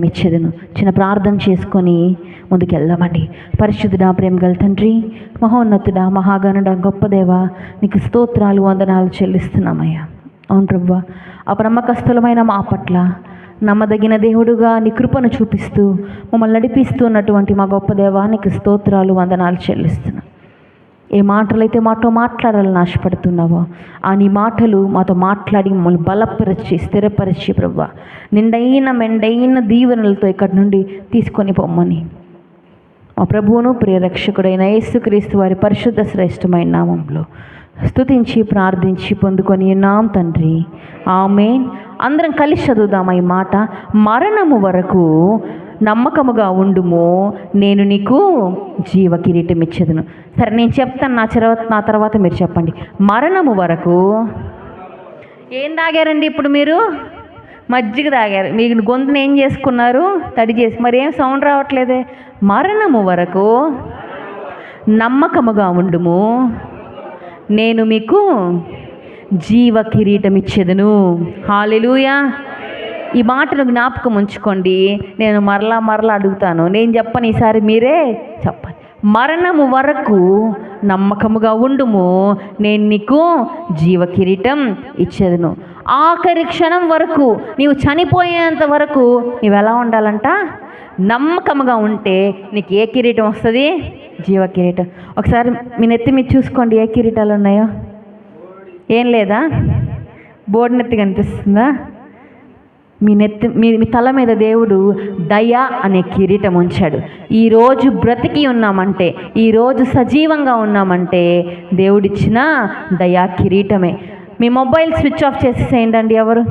ఇచ్చేదను. చిన్న ప్రార్థన చేసుకొని ముందుకెళ్దామండి. పరిశుద్ధుడా, ప్రేమ గల తండ్రి, మహోన్నతుడా, మహాగణుడా, గొప్ప దేవ, నీకు స్తోత్రాలు, వందనాలు చెల్లిస్తున్నామయ్యా. అవును ప్రభువా, అపనమ్మకస్తులమైన మా పట్ల నమ్మదగిన దేవుడుగా నీ కృపను చూపిస్తూ మమ్మల్ని నడిపిస్తున్నటువంటి మా గొప్ప దేవా, నీకు స్తోత్రాలు, వందనాలు చెల్లిస్తున్నాం. ఏ మాటలైతే మాతో మాట్లాడాలని ఆశపడుతున్నావో ఆ నీ మాటలు మాతో మాట్లాడి మమ్మల్ని బలపరిచి స్థిరపరిచి ప్రభువా, నిండైన మెండైన దీవెనలతో ఇక్కడి నుండి తీసుకొని పొమ్మని మా ప్రభువును ప్రియరక్షకుడైన యేసుక్రీస్తు వారి పరిశుద్ధ శ్రేష్టమైన నామంలో స్తుతించి ప్రార్థించి పొందుకొని ఉన్నాం తండ్రి, ఆమేన్. అందరం కలిసి చదువుదాం ఈ మాట. మరణము వరకు నమ్మకముగా ఉండుము, నేను నీకు జీవ కిరీటం ఇచ్చేదను. సరే, నేను చెప్తాను, నా తర్వాత మీరు చెప్పండి. మరణము వరకు ఏం తాగారండి? ఇప్పుడు మీరు మజ్జిగ తాగారు. మీకు గొంతును ఏం చేసుకున్నారు? తడి చేసి. మరి ఏం సౌండ్ రావట్లేదే? మరణము వరకు నమ్మకముగా ఉండుము, నేను మీకు జీవ కిరీటం ఇచ్చేదను. హల్లెలూయా. ఈ మాటను జ్ఞాపకం ఉంచుకోండి. నేను మరలా అడుగుతాను, నేను చెప్పను, ఈసారి మీరే చెప్పండి. మరణము వరకు నమ్మకముగా ఉండుము, నేను నీకు జీవ కిరీటం ఇచ్చేదను. ఆఖరి క్షణం వరకు, నీవు చనిపోయేంత వరకు నీవు ఎలా ఉండాలంట? నమ్మకముగా ఉంటే నీకు ఏ కిరీటం వస్తుంది? జీవ కిరీటం. ఒకసారి మీ నెత్తి మీద చూసుకోండి, ఏ కిరీటాలు ఉన్నాయో. ఏం లేదా? బోర్డు నెత్తి కనిపిస్తుందా? మీ తల మీద దేవుడు దయ అనే కిరీటం ఉంచాడు. ఈరోజు బ్రతికి ఉన్నామంటే, ఈరోజు సజీవంగా ఉన్నామంటే దేవుడిచ్చిన దయా కిరీటమే. మీ మొబైల్ స్విచ్ ఆఫ్ చేసేసేయండి. ఎవరు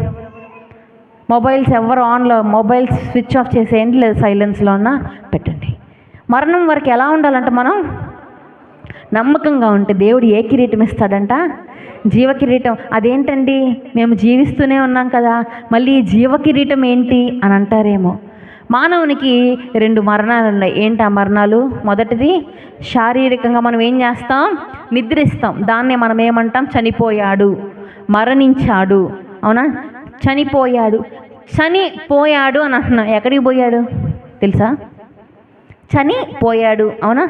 మొబైల్స్ ఆన్లో, మొబైల్ స్విచ్ ఆఫ్ చేసేయండి, లేదా సైలెన్స్లో ఉన్నా పెట్టండి. మరణం వరకు ఎలా ఉండాలంట? మనం నమ్మకంగా ఉంటే దేవుడు ఏ కిరీటం ఇస్తాడంట? జీవ కిరీటం. అదేంటండి, మేము జీవిస్తూనే ఉన్నాం కదా, మళ్ళీ జీవ కిరీటం ఏంటి అని అంటారేమో. మానవునికి 2 మరణాలు ఉన్నాయి. ఏంటి ఆ మరణాలు? మొదటిది శారీరకంగా మనం ఏం చేస్తాం? నిద్రిస్తాం. దాన్నే మనం ఏమంటాం? చనిపోయాడు, మరణించాడు. అవునా? చనిపోయాడు అని అంటున్నాం. ఎక్కడికి పోయాడు తెలుసా? చనిపోయాడు. అవునా?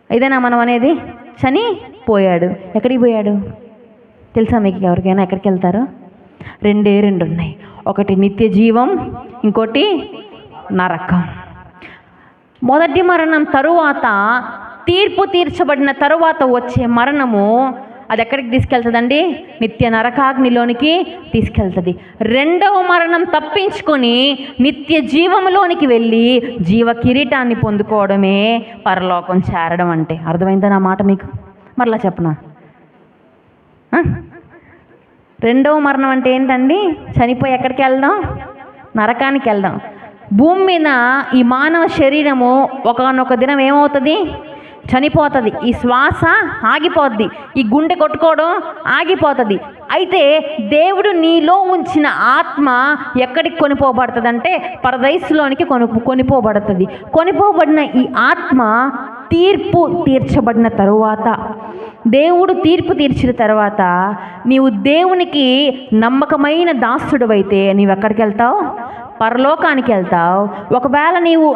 ఇదేనా మనం అనేది? చనిపోయాడు. ఎక్కడికి పోయాడు తెలుసా మీకు? ఎవరికైనా ఎక్కడికి వెళ్తారో? 2 ఉన్నాయి. ఒకటి నిత్య జీవం, ఇంకోటి నరకం. మొదటి మరణం తరువాత, తీర్పు తీర్చబడిన తరువాత వచ్చే మరణము, అది ఎక్కడికి తీసుకెళ్తుందండి? నిత్య నరకాగ్నిలోనికి తీసుకెళ్తుంది. రెండవ మరణం తప్పించుకొని నిత్య జీవంలోనికి వెళ్ళి జీవ కిరీటాన్ని పొందుకోవడమే పరలోకం చేరడం అంటే. అర్థమైందా నా మాట మీకు? మరలా చెప్పనా? రెండవ మరణం అంటే ఏంటండి? చనిపోయి ఎక్కడికి వెళ్దాం? నరకానికి వెళ్దాం. భూమి మీద ఈ మానవ శరీరము ఒకానొక దినం ఏమవుతుంది? చనిపోతుంది. ఈ శ్వాస ఆగిపోద్ది, ఈ గుండె కొట్టుకోవడం ఆగిపోతుంది. అయితే దేవుడు నీలో ఉంచిన ఆత్మ ఎక్కడికి కొనిపోబడుతుంది? పరదైసులోనికి కొనిపోబడుతుంది. కొనిపోబడిన ఈ ఆత్మ తీర్పు తీర్చబడిన తరువాత, దేవుడు తీర్పు తీర్చిన తర్వాత, నీవు దేవునికి నమ్మకమైన దాసుడువైతే నీవు ఎక్కడికి వెళ్తావు? పరలోకానికి వెళ్తావు. ఒకవేళ నీవు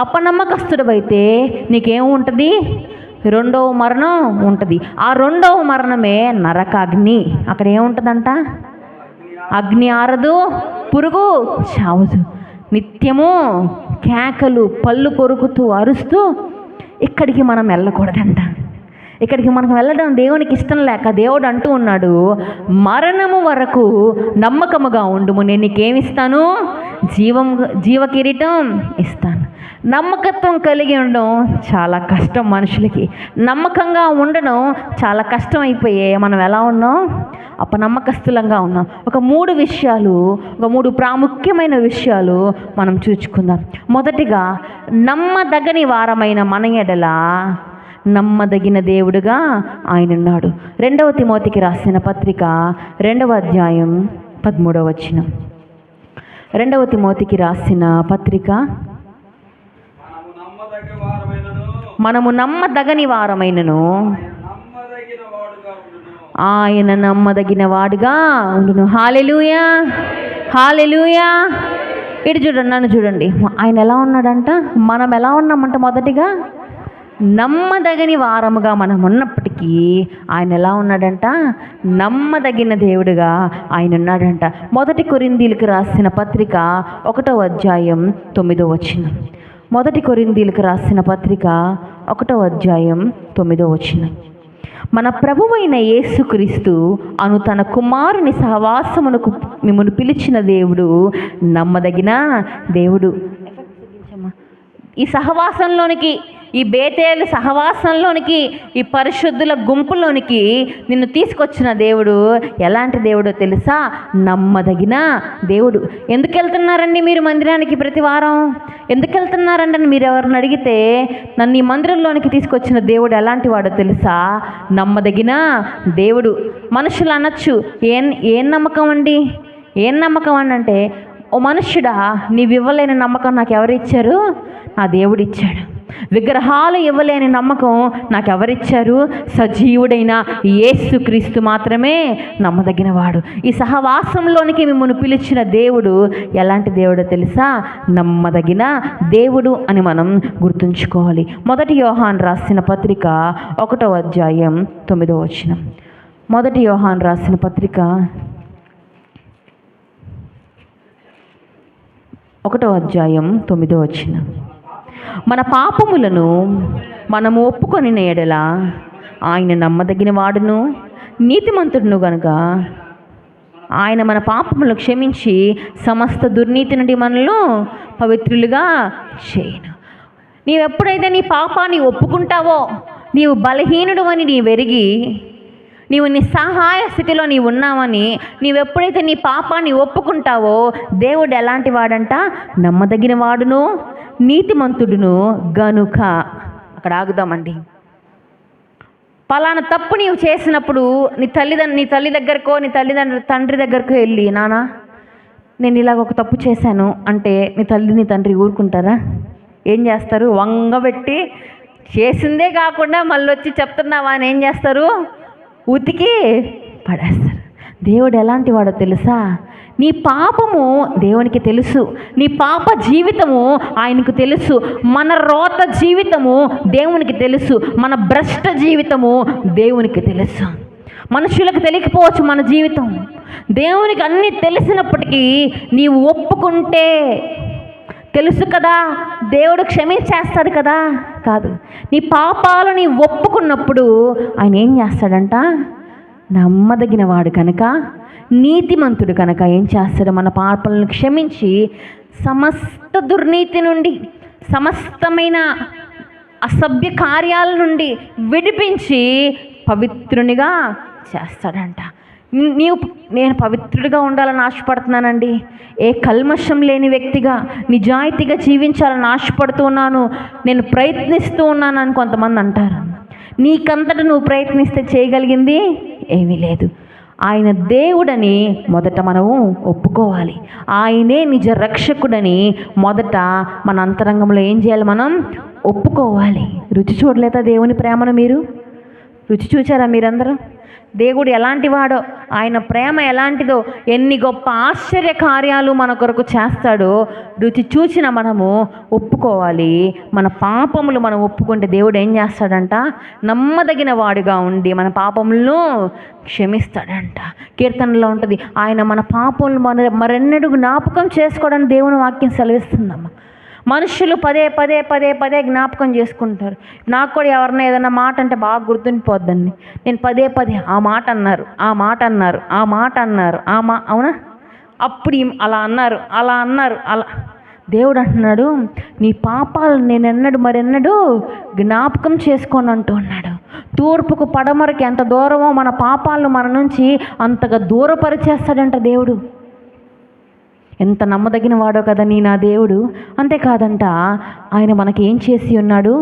అపనమ్మకస్తుడవైతే నీకేముంటుంది? రెండవ మరణం ఉంటుంది. ఆ రెండవ మరణమే నరకాగ్ని. అక్కడ ఏముంటుందంట? అగ్ని ఆరదు, పురుగు చావదు. నిత్యము కేకలు, పళ్ళు కొరుకుతూ అరుస్తూ ఇక్కడికి మనం వెళ్ళకూడదంట. ఇక్కడికి మనకు వెళ్ళడం దేవునికి ఇష్టం లేక దేవుడు అంటూ ఉన్నాడు, మరణము వరకు నమ్మకముగా ఉండుము, నేను నీకేమిస్తాను? జీవ కిరీటం ఇస్తాను. నమ్మకత్వం కలిగి ఉండడం చాలా కష్టం మనుషులకి. నమ్మకంగా ఉండడం చాలా కష్టం అయిపోయే మనం ఎలా ఉన్నాం? అపనమ్మకస్తులంగా ఉన్నాం. ఒక 3 ప్రాముఖ్యమైన విషయాలు మనం చూసుకుందాం. మొదటిగా, నమ్మదగని వారమైన మన ఎడల నమ్మదగిన దేవుడుగా ఆయన ఉన్నాడు. 2 తిమోతికి రాసిన పత్రిక 2వ అధ్యాయం 13వ వచనం. 2 తిమోతికి రాసిన పత్రిక, మనము నమ్మదగని వారమైనను ఆయన నమ్మదగిన వాడుగా ఉండును. హల్లెలూయా, హల్లెలూయా. ఇటు చూడండి, నన్ను చూడండి. ఆయన ఎలా ఉన్నాడంట, మనం ఎలా ఉన్నామంట? మొదటిగా నమ్మదగని వారముగా మనం ఉన్నప్పటికీ ఆయన ఎలా ఉన్నాడంట? నమ్మదగిన దేవుడుగా ఆయన ఉన్నాడంట. 1 కొరింథీయులకు రాసిన పత్రిక 1వ అధ్యాయం 9వ వచనం. 1 కొరింథీయులకు రాసిన పత్రిక 1వ అధ్యాయం 9వ వచనం. మన ప్రభువైన యేసుక్రీస్తు అను తన కుమారుని సహవాసమునకు మిమ్మల్ని పిలిచిన దేవుడు నమ్మదగిన దేవుడు. ఈ సహవాసంలోనికి, ఈ బేతేలు సహవాసంలోనికి, ఈ పరిశుద్ధుల గుంపులోనికి నిన్ను తీసుకొచ్చిన దేవుడు ఎలాంటి దేవుడో తెలుసా? నమ్మదగిన దేవుడు. ఎందుకు వెళ్తున్నారండి మీరు మందిరానికి ప్రతి వారం? ఎందుకు వెళ్తున్నారండి అని మీరు ఎవరిని అడిగితే, నన్ను ఈ మందిరంలోనికి తీసుకొచ్చిన దేవుడు ఎలాంటి వాడో తెలుసా? నమ్మదగిన దేవుడు. మనుషులు అనొచ్చు, ఏం నమ్మకం అండి, ఏం నమ్మకం అని అంటే, ఓ మనుష్యుడా, నీవు ఇవ్వలేని నమ్మకం నాకు ఎవరు ఇచ్చారు? నా దేవుడు ఇచ్చాడు. విగ్రహాలు ఇవ్వలేని నమ్మకం నాకు ఎవరిచ్చారు? సజీవుడైన యేసుక్రీస్తు మాత్రమే నమ్మదగిన వాడు. ఈ సహవాసంలోనికి మిమ్మల్ని పిలిచిన దేవుడు ఎలాంటి దేవుడో తెలుసా? నమ్మదగిన దేవుడు అని మనం గుర్తుంచుకోవాలి. 1 యోహాను రాసిన పత్రిక 1వ అధ్యాయం 9వ వచనం. 1 యోహాను రాసిన పత్రిక 1వ అధ్యాయం 9వ వచనం. మన పాపములను మనము ఒప్పుకొని ఎడల ఆయన నమ్మదగిన వాడును నీతిమంతుడును గనుక ఆయన మన పాపములను క్షమించి సమస్త దుర్నీతి నుండి మనలో పవిత్రులుగా చేయను. నీవెప్పుడైతే నీ పాపాన్ని ఒప్పుకుంటావో, నీవు బలహీనుడు అని నీవెరిగి, నీవు నిస్సహాయ స్థితిలో నీవు ఉన్నావని నీవెప్పుడైతే నీ పాపాన్ని ఒప్పుకుంటావో, దేవుడు ఎలాంటి వాడంట? నమ్మదగిన వాడును నీతిమంతుడును గనుక. అక్కడ ఆగుదామండి. పలానా తప్పు నీవు చేసినప్పుడు నీ తల్లి దగ్గరకో, నీ తండ్రి దగ్గరకో వెళ్ళి, నాన్న నేను ఇలాగ ఒక తప్పు చేశాను అంటే నీ తల్లి నీ తండ్రి ఊరుకుంటారా? ఏం చేస్తారు? వంగబెట్టి, చేసిందే కాకుండా మళ్ళీ వచ్చి చెప్తున్నావా అని ఏం చేస్తారు? ఉతికి పడేస్తారు. దేవుడు ఎలాంటి వాడో తెలుసా? నీ పాపము దేవునికి తెలుసు, నీ పాప జీవితము ఆయనకు తెలుసు, మన రోత జీవితము దేవునికి తెలుసు, మన భ్రష్ట జీవితము దేవునికి తెలుసు. మనుషులకు తెలియకపోవచ్చు మన జీవితం, దేవునికి అన్నీ తెలిసినప్పటికీ నీవు ఒప్పుకుంటే తెలుసు కదా, దేవుడు క్షమించేస్తాడు కదా? కాదు. నీ పాపాలు నీ ఒప్పుకున్నప్పుడు ఆయన ఏం చేస్తాడంట? నమ్మదగిన వాడు కనుక, నీతిమంతుడు కనుక ఏం చేస్తాడు? మన పాపాలను క్షమించి సమస్త దుర్నీతి నుండి, సమస్తమైన అసభ్య కార్యాల నుండి విడిపించి పవిత్రునిగా చేస్తాడంట. నేను పవిత్రుడిగా ఉండాలని ఆశపడుతున్నానండి, ఏ కల్మషం లేని వ్యక్తిగా నిజాయితీగా జీవించాలని ఆశపడుతున్నాను, నేను ప్రయత్నిస్తూ ఉన్నాను అని కొంతమంది అంటారు. నీకంతట నువ్వు ప్రయత్నిస్తే చేయగలిగింది ఏమీ లేదు. ఆయన దేవుడని మొదట మనము ఒప్పుకోవాలి. ఆయనే నిజ రక్షకుడని మొదట మన అంతరంగంలో ఏం చేయాలి? మనం ఒప్పుకోవాలి. రుచి చూడలేదా దేవుని ప్రేమను? మీరు రుచి చూచారా మీరందరూ? దేవుడు ఎలాంటి వాడో, ఆయన ప్రేమ ఎలాంటిదో, ఎన్ని గొప్ప ఆశ్చర్య కార్యాలు మన కొరకు చేస్తాడో రుచి చూసిన మనము ఒప్పుకోవాలి. మన పాపములు మనం ఒప్పుకుంటే దేవుడు ఏం చేస్తాడంట? నమ్మదగిన వాడుగా ఉండి మన పాపములను క్షమిస్తాడంట. కీర్తనలో ఉంటుంది, ఆయన మన పాపములు మరెన్నడూ జ్ఞాపకం చేసుకోవడానికి దేవుని వాక్యం సెలవిస్తుందమ్మ. మనుషులు పదే పదే పదే పదే జ్ఞాపకం చేసుకుంటారు. నాకు కూడా ఎవరన్నా ఏదైనా మాట అంటే బాగా గుర్తుండిపోద్దండి. నేను పదే పదే ఆ మాట అన్నారు, ఆ మాట అన్నారు, ఆ మాట అన్నారు, అవునా, అప్పుడు అలా అన్నారు, అలా అన్నారు, అలా. దేవుడు అంటున్నాడు, నీ పాపాలు నేనెన్నడు మరెన్నడూ జ్ఞాపకం చేసుకోను అంటూ ఉన్నాడు. తూర్పుకు పడమరకి ఎంత దూరమో మన పాపాలను మన నుంచి అంతగా దూరపరిచేస్తాడంట దేవుడు. ఎంత నమ్మదగిన వాడో కదా నా దేవుడు. అంతేకాదంట, ఆయన మనకి ఏం చేసి ఉన్నాడు?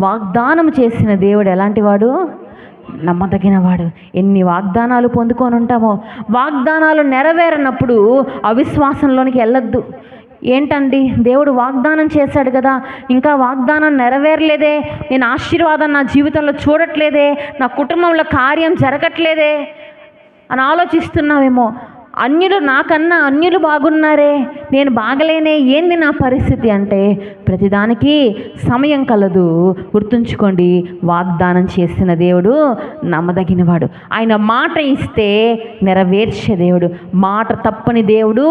వాగ్దానం చేసిన దేవుడు ఎలాంటి వాడు? నమ్మదగిన వాడు. ఎన్ని వాగ్దానాలు పొందుకొని ఉంటామో, వాగ్దానాలు నెరవేరనప్పుడు అవిశ్వాసంలోనికి వెళ్ళొద్దు. ఏంటండి, దేవుడు వాగ్దానం చేశాడు కదా, ఇంకా వాగ్దానం నెరవేరలేదే, నేను ఆశీర్వాదం నా జీవితంలో చూడట్లేదే, నా కుటుంబంలో కార్యం జరగట్లేదే అని ఆలోచిస్తున్నావేమో. అన్యులు బాగున్నారే, నేను బాగలేనే, ఏంది నా పరిస్థితి అంటే ప్రతిదానికి సమయం కలదు. గుర్తుంచుకోండి, వాగ్దానం చేసిన దేవుడు నమ్మదగినవాడు. ఆయన మాట ఇస్తే నెరవేర్చే దేవుడు, మాట తప్పని దేవుడు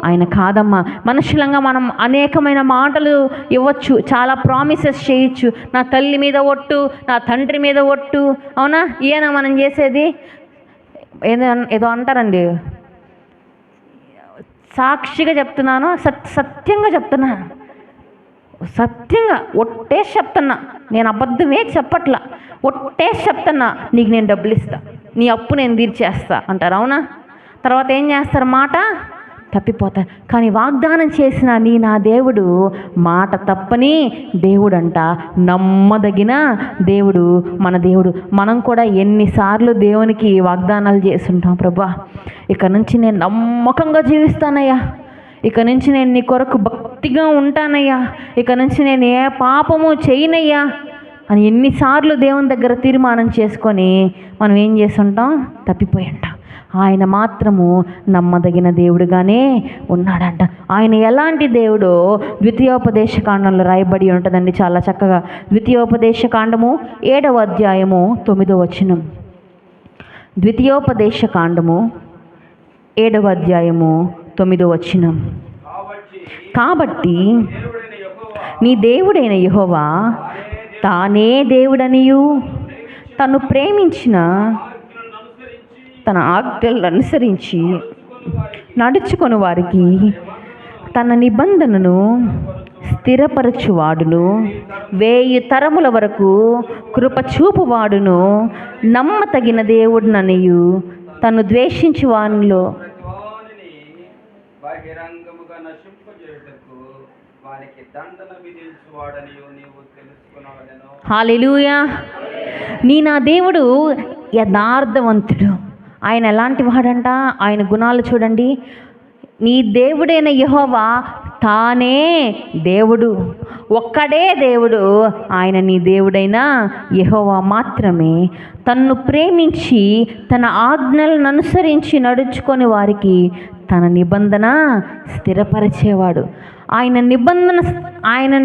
ఆయన కాదమ్మా. మనుషులంగా మనం అనేకమైన మాటలు ఇవ్వచ్చు, చాలా ప్రామిసెస్ చేయొచ్చు. నా తల్లి మీద ఒట్టు, నా తండ్రి మీద ఒట్టు, అవునా? ఈయన మనం చేసేది ఏదో అంటారండి, సాక్షిగా చెప్తున్నాను, సత్యంగా చెప్తున్నాను, సత్యంగా ఒట్టేసి చెప్తున్నా, నేను అబద్ధమే చెప్పట్లా, ఒట్టేసి చెప్తున్నా, నీకు నేను డబ్బులు ఇస్తా, నీ అప్పు నేను తీర్చేస్తా అంటారు, అవునా? తర్వాత ఏం చేస్తారు? మాట తప్పిపోతారు. కానీ వాగ్దానం చేసిన నా దేవుడు మాట తప్పని దేవుడంట, నమ్మదగిన దేవుడు మన దేవుడు. మనం కూడా ఎన్నిసార్లు దేవునికి వాగ్దానాలు చేస్తుంటాం, ప్రభా ఇక నుంచి నేను నమ్మకంగా జీవిస్తానయ్యా, ఇక నుంచి నేను నీ కొరకు భక్తిగా ఉంటానయ్యా, ఇక నుంచి నేను ఏ పాపము చేయనయ్యా అని ఎన్నిసార్లు దేవుని దగ్గర తీర్మానం చేసుకొని మనం ఏం చేస్తుంటాం? తప్పిపోయి ఉంటాం. ఆయన మాత్రము నమ్మదగిన దేవుడుగానే ఉన్నాడంట. ఆయన ఎలాంటి దేవుడో ద్వితీయోపదేశ కాండంలో రాయబడి ఉంటుందండి చాలా చక్కగా. ద్వితీయోపదేశ కాండము 7వ అధ్యాయము 9వ వచనం. ద్వితీయోపదేశ కాండము 7వ అధ్యాయము 9వ వచనం. కాబట్టి నీ దేవుడైన యెహోవా తానే దేవుడనియు తను ప్రేమించిన తన ఆజ్ఞలను అనుసరించి నడుచుకొని వారికి తన నిబంధనను స్థిరపరచువాడును, 1000 తరముల వరకు కృప చూపువాడును, నమ్మతగిన దేవుడుననియు తను ద్వేషించు వానిలో హల్లెలూయా. నా దేవుడు యథార్థవంతుడు. ఆయన ఎలాంటి వాడంట? ఆయన గుణాలు చూడండి. నీ దేవుడైన యెహోవా తానే దేవుడు, ఒక్కడే దేవుడు. ఆయన నీ దేవుడైన యెహోవా మాత్రమే. తన్ను ప్రేమించి తన ఆజ్ఞలను అనుసరించి నడుచుకొని వారికి తన నిబంధన స్థిరపరిచేవాడు. ఆయన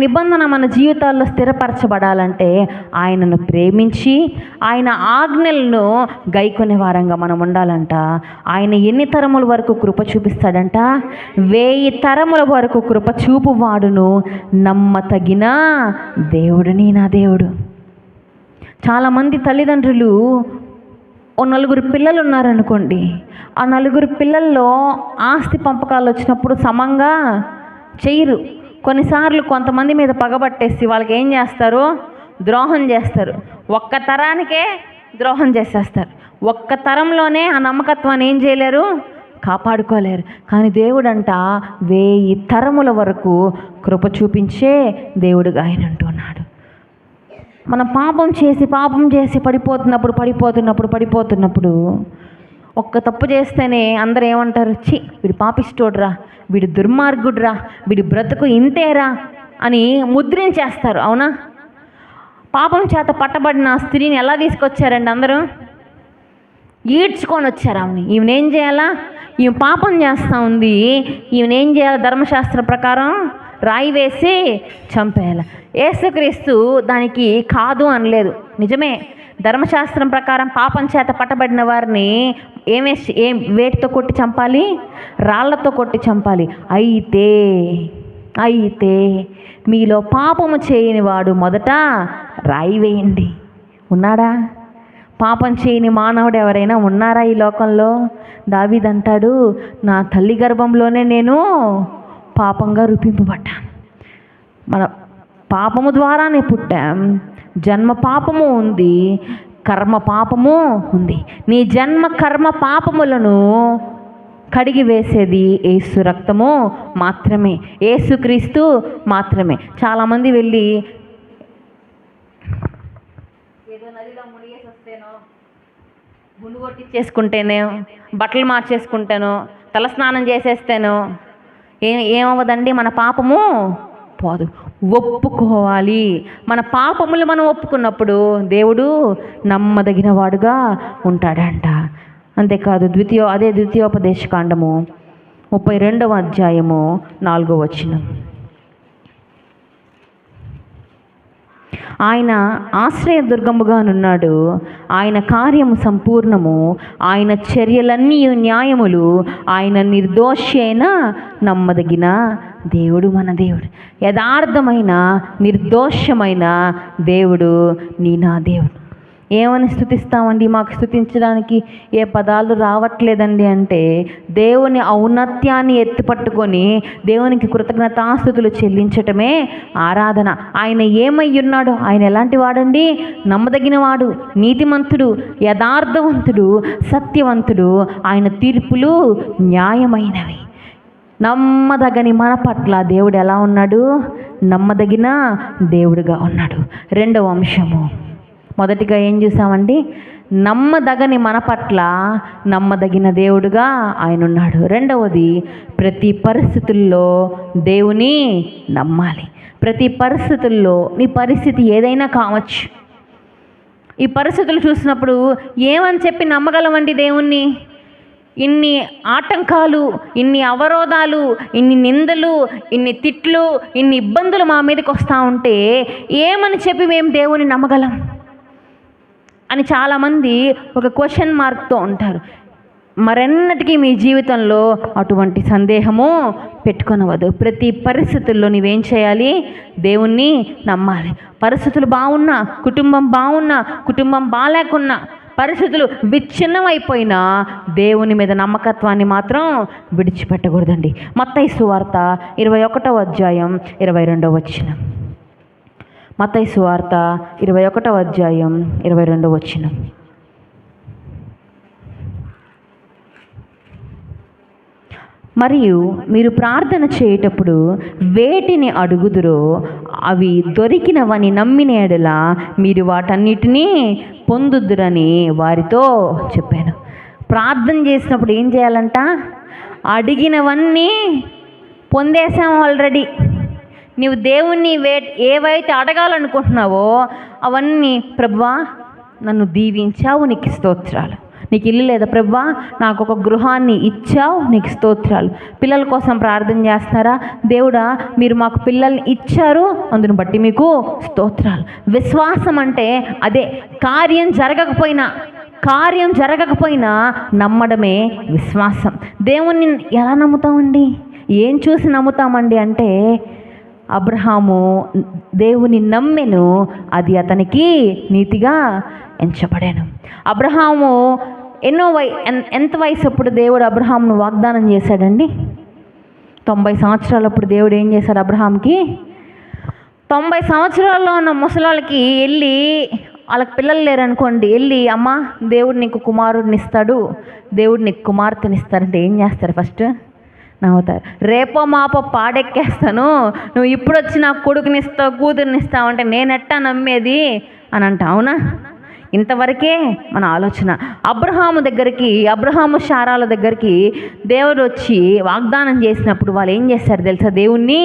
నిబంధన మన జీవితాల్లో స్థిరపరచబడాలంటే ఆయనను ప్రేమించి ఆయన ఆజ్ఞలను గైకొనే వారంగా మనం ఉండాలంట. ఆయన ఎన్ని తరముల వరకు కృప చూపిస్తాడంట? 1000 తరముల వరకు కృప చూపువాడును, నమ్మతగిన దేవుడిని నా దేవుడు. చాలామంది తల్లిదండ్రులు ఓ 4 పిల్లలు ఉన్నారనుకోండి, ఆ 4 పిల్లల్లో ఆస్తి పంపకాలు వచ్చినప్పుడు సమంగా చేయరు. కొన్నిసార్లు కొంతమంది మీద పగబట్టేసి వాళ్ళకి ఏం చేస్తారు? ద్రోహం చేస్తారు. ఒక్క తరానికే ద్రోహం చేసేస్తారు. ఒక్క తరంలోనే ఆ నమ్మకత్వాన్ని ఏం చేయలేరు? కాపాడుకోలేరు. కానీ దేవుడంట 1000 తరముల వరకు కృప చూపించే దేవుడుగా ఆయన అంటున్నాడు. మనం పాపం చేసి పడిపోతున్నప్పుడు ఒక్క తప్పు చేస్తేనే అందరూ ఏమంటారు? ఛీ, వీడు పాపిస్తోడ్రా, వీడు దుర్మార్గుడ్రా, వీడి బ్రతుకు ఇంతేరా అని ముద్రించేస్తారు, అవునా? పాపం చేత పట్టబడిన స్త్రీని ఎలా తీసుకొచ్చారండి అందరూ? ఈడ్చుకొని వచ్చారు ఆమెని. ఈమెనేం చేయాలా? ఈమె పాపం చేస్తూ ఉంది, ఈమెనేం చేయాలి? ధర్మశాస్త్ర ప్రకారం రాయి వేసి చంపేయాలి. యేసుక్రీస్తు దానికి కాదు అనలేదు. నిజమే, ధర్మశాస్త్రం ప్రకారం పాపం చేత పట్టబడిన వారిని వేటితో కొట్టి చంపాలి? రాళ్లతో కొట్టి చంపాలి. అయితే మీలో పాపము చేయని వాడు మొదట రాయి వేయండి. ఉన్నాడా? పాపం చేయని మానవుడు ఎవరైనా ఉన్నారా ఈ లోకంలో? దావీదు అంటాడు, నా తల్లి గర్భంలోనే నేను పాపంగా రూపింపబడ్డాను. మన పాపము ద్వారానే పుట్టాం. జన్మ పాపము ఉంది, కర్మ పాపము ఉంది. నీ జన్మ కర్మ పాపములను కడిగి వేసేది యేసు రక్తము మాత్రమే, యేసుక్రీస్తు మాత్రమే. చాలామంది వెళ్ళి ఏదో నదిలో మునిగేసి వస్తేనో, గుండు కొట్టించేసుకుంటేనే, బట్టలు మార్చేసుకుంటాను, తలస్నానం చేసేస్తేనో ఏమవ్వదండి? మన పాపము పోదు. ఒప్పుకోవాలి. మన పాపములు మనం ఒప్పుకున్నప్పుడు దేవుడు నమ్మదగిన వాడుగా ఉంటాడంట. అంతేకాదు ద్వితీయోపదేశ కాండము 32వ అధ్యాయము 4వ వచనం. ఆయన ఆశ్రయదుర్గముగానున్నాడు, ఆయన కార్యము సంపూర్ణము, ఆయన చర్యలన్నీ న్యాయములు, ఆయన నిర్దోషి అయిన నమ్మదగిన దేవుడు మన దేవుడు. యథార్థమైన నిర్దోషమైన దేవుడు నా దేవుడు. ఏమని స్తుతిస్తామండి? మాకు స్తుతించడానికి ఏ పదాలు రావట్లేదండి అంటే, దేవుని ఔన్నత్యాన్ని ఎత్తిపట్టుకొని దేవునికి కృతజ్ఞతాస్తుతులు చెల్లించటమే ఆరాధన. ఆయన ఏమై ఉన్నాడు? ఆయన ఎలాంటి వాడండి? నమ్మదగినవాడు, నీతిమంతుడు, యథార్థవంతుడు, సత్యవంతుడు. ఆయన తీర్పులు న్యాయమైనవి. నమ్మదగని మన పట్ల దేవుడు ఎలా ఉన్నాడు? నమ్మదగిన దేవుడుగా ఉన్నాడు. రెండవ అంశము, మొదటిగా ఏం చూసామండి? నమ్మదగని మన పట్ల నమ్మదగిన దేవుడుగా ఆయన ఉన్నాడు. రెండవది, ప్రతి పరిస్థితుల్లో దేవుని నమ్మాలి. ప్రతి పరిస్థితుల్లో, నీ పరిస్థితి ఏదైనా కావచ్చు, ఈ పరిస్థితులు చూసినప్పుడు ఏమని చెప్పి నమ్మగలమండి దేవుణ్ణి? ఇన్ని ఆటంకాలు, ఇన్ని అవరోధాలు, ఇన్ని నిందలు, ఇన్ని తిట్లు, ఇన్ని ఇబ్బందులు మా మీదకి వస్తూ ఉంటే ఏమని చెప్పి మేము దేవుని నమ్మగలం అని చాలామంది ఒక క్వశ్చన్ మార్క్తో ఉంటారు. మరెన్నటికీ మీ జీవితంలో అటువంటి సందేహము పెట్టుకొనవద్దు. ప్రతి పరిస్థితుల్లో నువ్వేం చేయాలి? దేవుణ్ణి నమ్మాలి. పరిస్థితులు బాగున్నా, కుటుంబం బాలేకున్నా, పరిస్థితులు విచ్ఛిన్నమైపోయినా దేవుని మీద నమ్మకత్వాన్ని మాత్రం విడిచిపెట్టకూడదండి. మత్తయి సువార్త 21వ అధ్యాయం 22వ వచనం. మత్తయి సువార్త 21వ అధ్యాయం 22వ వచనం. మరియు మీరు ప్రార్థన చేయుటప్పుడు వేటిని అడుగుదురో అవి దొరికినవని నమ్మిన యెడల మీరు వాటన్నిటినీ పొందుదురని వారితో చెప్పాను. ప్రార్థన చేసినప్పుడు ఏం చేయాలంట? అడిగినవన్నీ పొందేసాం ఆల్రెడీ. నీవు దేవుణ్ణి ఏవైతే అడగాలనుకుంటున్నావో అవన్నీ, ప్రభువా నన్ను దీవించావు, నీకు స్తోత్రాలు. నీకు ఇల్లు లేదా ప్రభువా, నాకు ఒక గృహాన్ని ఇచ్చావు, నీకు స్తోత్రాలు. పిల్లల కోసం ప్రార్థన చేస్తున్నారా? దేవుడా మీరు మాకు పిల్లల్ని ఇచ్చారు, అందును బట్టి మీకు స్తోత్రాలు. విశ్వాసం అంటే అదే. కార్యం జరగకపోయినా నమ్మడమే విశ్వాసం. దేవుణ్ణి ఎలా నమ్ముతామండి? ఏం చూసి నమ్ముతామండి అంటే, అబ్రహాము దేవుని నమ్మెను, అది అతనికి నీతిగా ఎంచబడాను. అబ్రహాము ఎంత వయసు అప్పుడు దేవుడు అబ్రహామును వాగ్దానం చేశాడండి? 90 సంవత్సరాలప్పుడు దేవుడు ఏం చేశాడు అబ్రహాంకి? 90 సంవత్సరాల్లో ఉన్న ముసలాళ్ళకి వెళ్ళి, వాళ్ళకి పిల్లలు లేరనుకోండి, వెళ్ళి అమ్మ దేవుడు నీకు కుమారుడిని ఇస్తాడు, దేవుడు నీకు కుమార్తెనిస్తాడంటే ఏం చేస్తారు? ఫస్ట్ నవ్వుతారు. రేపో మాపో పాడెక్కేస్తాను, నువ్వు ఇప్పుడు వచ్చి నాకు కొడుకునిస్తావు, కూతురునిస్తావు అంటే నేనెట్టా నమ్మేది అని అంట. అవునా? ఇంతవరకే మన ఆలోచన. అబ్రహాము శారాల దగ్గరికి దేవుడు వచ్చి వాగ్దానం చేసినప్పుడు వాళ్ళు ఏం చేశారు తెలుసా? దేవుణ్ణి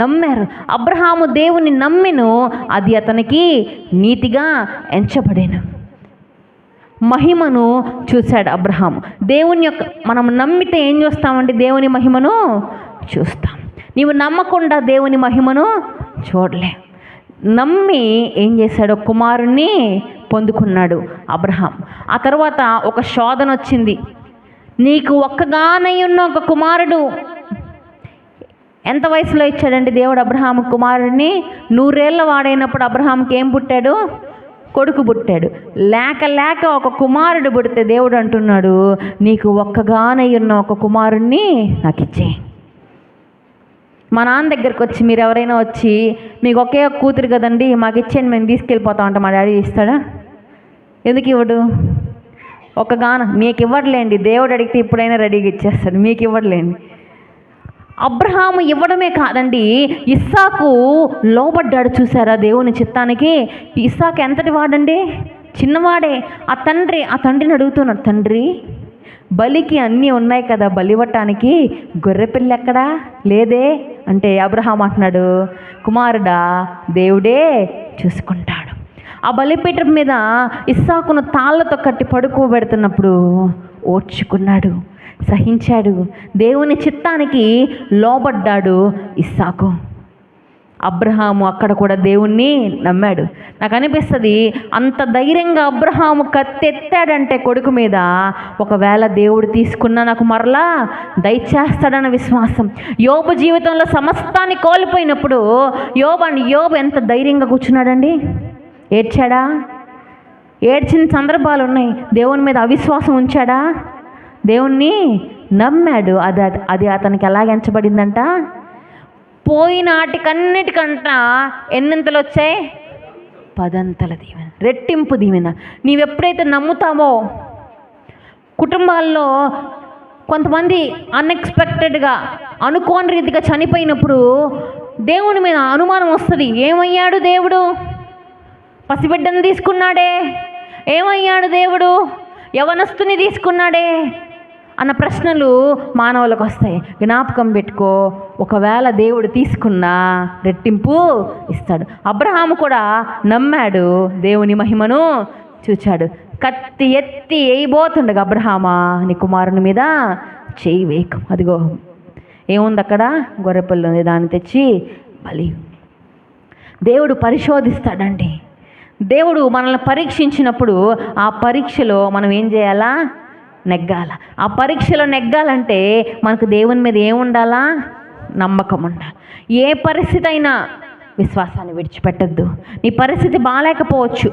నమ్మారు. అబ్రహాము దేవుణ్ణి నమ్మెను, అది అతనికి నీతిగా ఎంచబడేను. మహిమను చూశాడు అబ్రహాము. మనం నమ్మితే ఏం చూస్తామండి? దేవుని మహిమను చూస్తాం. నీవు నమ్మకుండా దేవుని మహిమను చూడలే. నమ్మి ఏం చేశాడు? కుమారుణ్ణి పొందుకున్నాడు అబ్రహాం. ఆ తర్వాత ఒక శోధన వచ్చింది. నీకు ఒక్కగానే ఉన్న ఒక కుమారుడు. ఎంత వయసులో ఇచ్చాడండి దేవుడు అబ్రహాము కుమారుడిని? 100 ఏళ్ల వాడైనప్పుడు అబ్రహాంకి ఏం పుట్టాడు? కొడుకు పుట్టాడు. లేక ఒక కుమారుడు పుడితే దేవుడు అంటున్నాడు, నీకు ఒక్కగానే ఉన్న ఒక కుమారుణ్ణి నాకు ఇచ్చే. మా నాన్న దగ్గరికి వచ్చి మీరు ఎవరైనా వచ్చి, మీకు ఒకే ఒక కూతురు కదండి, మాకు ఇచ్చేయండి, మేము తీసుకెళ్ళిపోతాం అంటే మా డాడీ ఇస్తాడా? ఎందుకు ఇవ్వడు? మీకు ఇవ్వట్లేండి. దేవుడు అడిగితే ఇప్పుడైనా రెడీగా ఇచ్చేస్తాడు, మీకు ఇవ్వట్లేండి. అబ్రహాము ఇవ్వడమే కాదండి, ఇస్సాకు లోబడ్డాడు. చూసారా దేవుని చిత్తానికి? ఇస్సాకు ఎంతటి వాడండి? చిన్నవాడే. ఆ తండ్రిని అడుగుతున్నాడు, తండ్రి బలికి అన్నీ ఉన్నాయి కదా, బలివ్వటానికి గొర్రెపిల్ల ఎక్కడా లేదే అంటే అబ్రహాం అంటున్నాడు, కుమారుడా దేవుడే చూసుకుంటాడు. ఆ బలిపీఠం మీద ఇస్సాకును తాళ్ళతో కట్టి పడుకోబెడుతున్నప్పుడు ఓర్చుకున్నాడు, సహించాడు, దేవుని చిత్తానికి లోబడ్డాడు ఇస్సాకు. అబ్రహాము అక్కడ కూడా దేవుణ్ణి నమ్మాడు. నాకు అనిపిస్తుంది, అంత ధైర్యంగా అబ్రహాము కత్తెత్తాడంటే కొడుకు మీద, ఒకవేళ దేవుడు తీసుకున్నా నాకు మరలా దయచేస్తాడన్న విశ్వాసం. యోబు జీవితంలో సమస్తాన్ని కోల్పోయినప్పుడు యోబు ఎంత ధైర్యంగా కూర్చున్నాడండి. ఏడ్చాడా? ఏడ్చిన సందర్భాలు ఉన్నాయి. దేవుని మీద అవిశ్వాసం ఉంచాడా? దేవుణ్ణి నమ్మాడు. అది అతనికి ఎలాగ ఎంచబడిందంట? పోయినాటికన్నిటికంట ఎన్నింతలు వచ్చాయి? 10 దీవెన, రెట్టింపు దీవెన. నీవెప్పుడైతే నమ్ముతావో, కుటుంబాల్లో కొంతమంది అన్ఎక్స్పెక్టెడ్గా అనుకోని రీతిగా చనిపోయినప్పుడు దేవుని మీద అనుమానం వస్తుంది. ఏమయ్యాడు దేవుడు? పసిబిడ్డను తీసుకున్నాడే, ఏమయ్యాడు దేవుడు? యవనస్తుని తీసుకున్నాడే అన్న ప్రశ్నలు మానవులకు వస్తాయి. జ్ఞాపకం పెట్టుకో, ఒకవేళ దేవుడు తీసుకున్నా రెట్టింపు ఇస్తాడు. అబ్రహాము కూడా నమ్మాడు, దేవుని మహిమను చూచాడు. కత్తి ఎత్తి వేయబోతుండగా, అబ్రహామా నీ కుమారుని మీద చేయి వేయకు. అదిగో ఏముంది అక్కడ? గొర్రెపిల్ల ఉంది, దాన్ని తెచ్చి బలి. దేవుడు పరిశోధిస్తాడండి. దేవుడు మనల్ని పరీక్షించినప్పుడు ఆ పరీక్షలో మనం ఏం చేయాలా? నెగ్గాల. ఆ పరీక్షలో నెగ్గాలంటే మనకు దేవుని మీద ఏముండాలా? నమ్మకం ఉండాలి. ఏ పరిస్థితి అయినా విశ్వాసాన్ని విడిచిపెట్టద్దు. నీ పరిస్థితి బాగాలేకపోవచ్చు,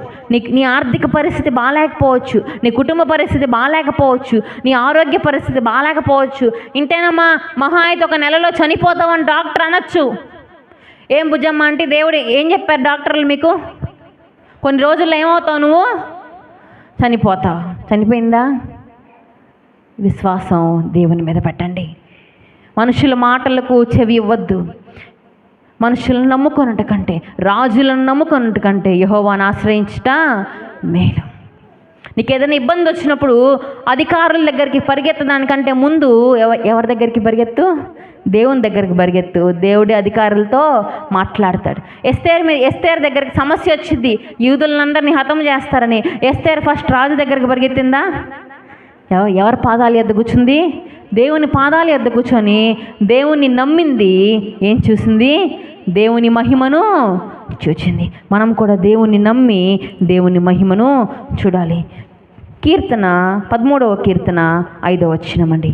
నీ ఆర్థిక పరిస్థితి బాగాలేకపోవచ్చు, నీ కుటుంబ పరిస్థితి బాగాలేకపోవచ్చు, నీ ఆరోగ్య పరిస్థితి బాగాలేకపోవచ్చు. ఇంతేనమ్మా, మహా అయితే 1 నెలలో చనిపోతావని డాక్టర్ అనొచ్చు. ఏం బుజ్జమ్మ అంటే దేవుడు ఏం చెప్పారు డాక్టర్లు మీకు? కొన్ని రోజుల్లో ఏమవుతావు నువ్వు? చనిపోతావు. చనిపోయిందా? విశ్వాసం దేవుని మీద పెట్టండి. మనుషుల మాటలకు చెవి ఇవ్వద్దు. మనుషులను నమ్ముకొనుట కంటే, రాజులను నమ్ముకొనుట కంటే యెహోవాను ఆశ్రయించుట మేలు. నీకు ఏదైనా ఇబ్బంది వచ్చినప్పుడు అధికారుల దగ్గరికి పరిగెత్తడానికంటే ముందు ఎవరి దగ్గరికి పరిగెత్తు? దేవుని దగ్గరికి పరిగెత్తు. దేవుడి అధికారులతో మాట్లాడతాడు. ఎస్తేర్ దగ్గరికి సమస్య వచ్చింది, యూదులందరినీ హతం చేస్తారని. ఎస్తేర్ ఫస్ట్ రాజు దగ్గరికి పరిగెత్తిందా? ఎవరి పాదాల యొద్ద కూర్చుంది? దేవుని పాదాల యొద్ద కూర్చొని దేవుని నమ్మింది. ఏం చూసింది? దేవుని మహిమను చూచింది. మనం కూడా దేవుని నమ్మి దేవుని మహిమను చూడాలి. కీర్తన 13వ కీర్తన 5వ వచనం అండి.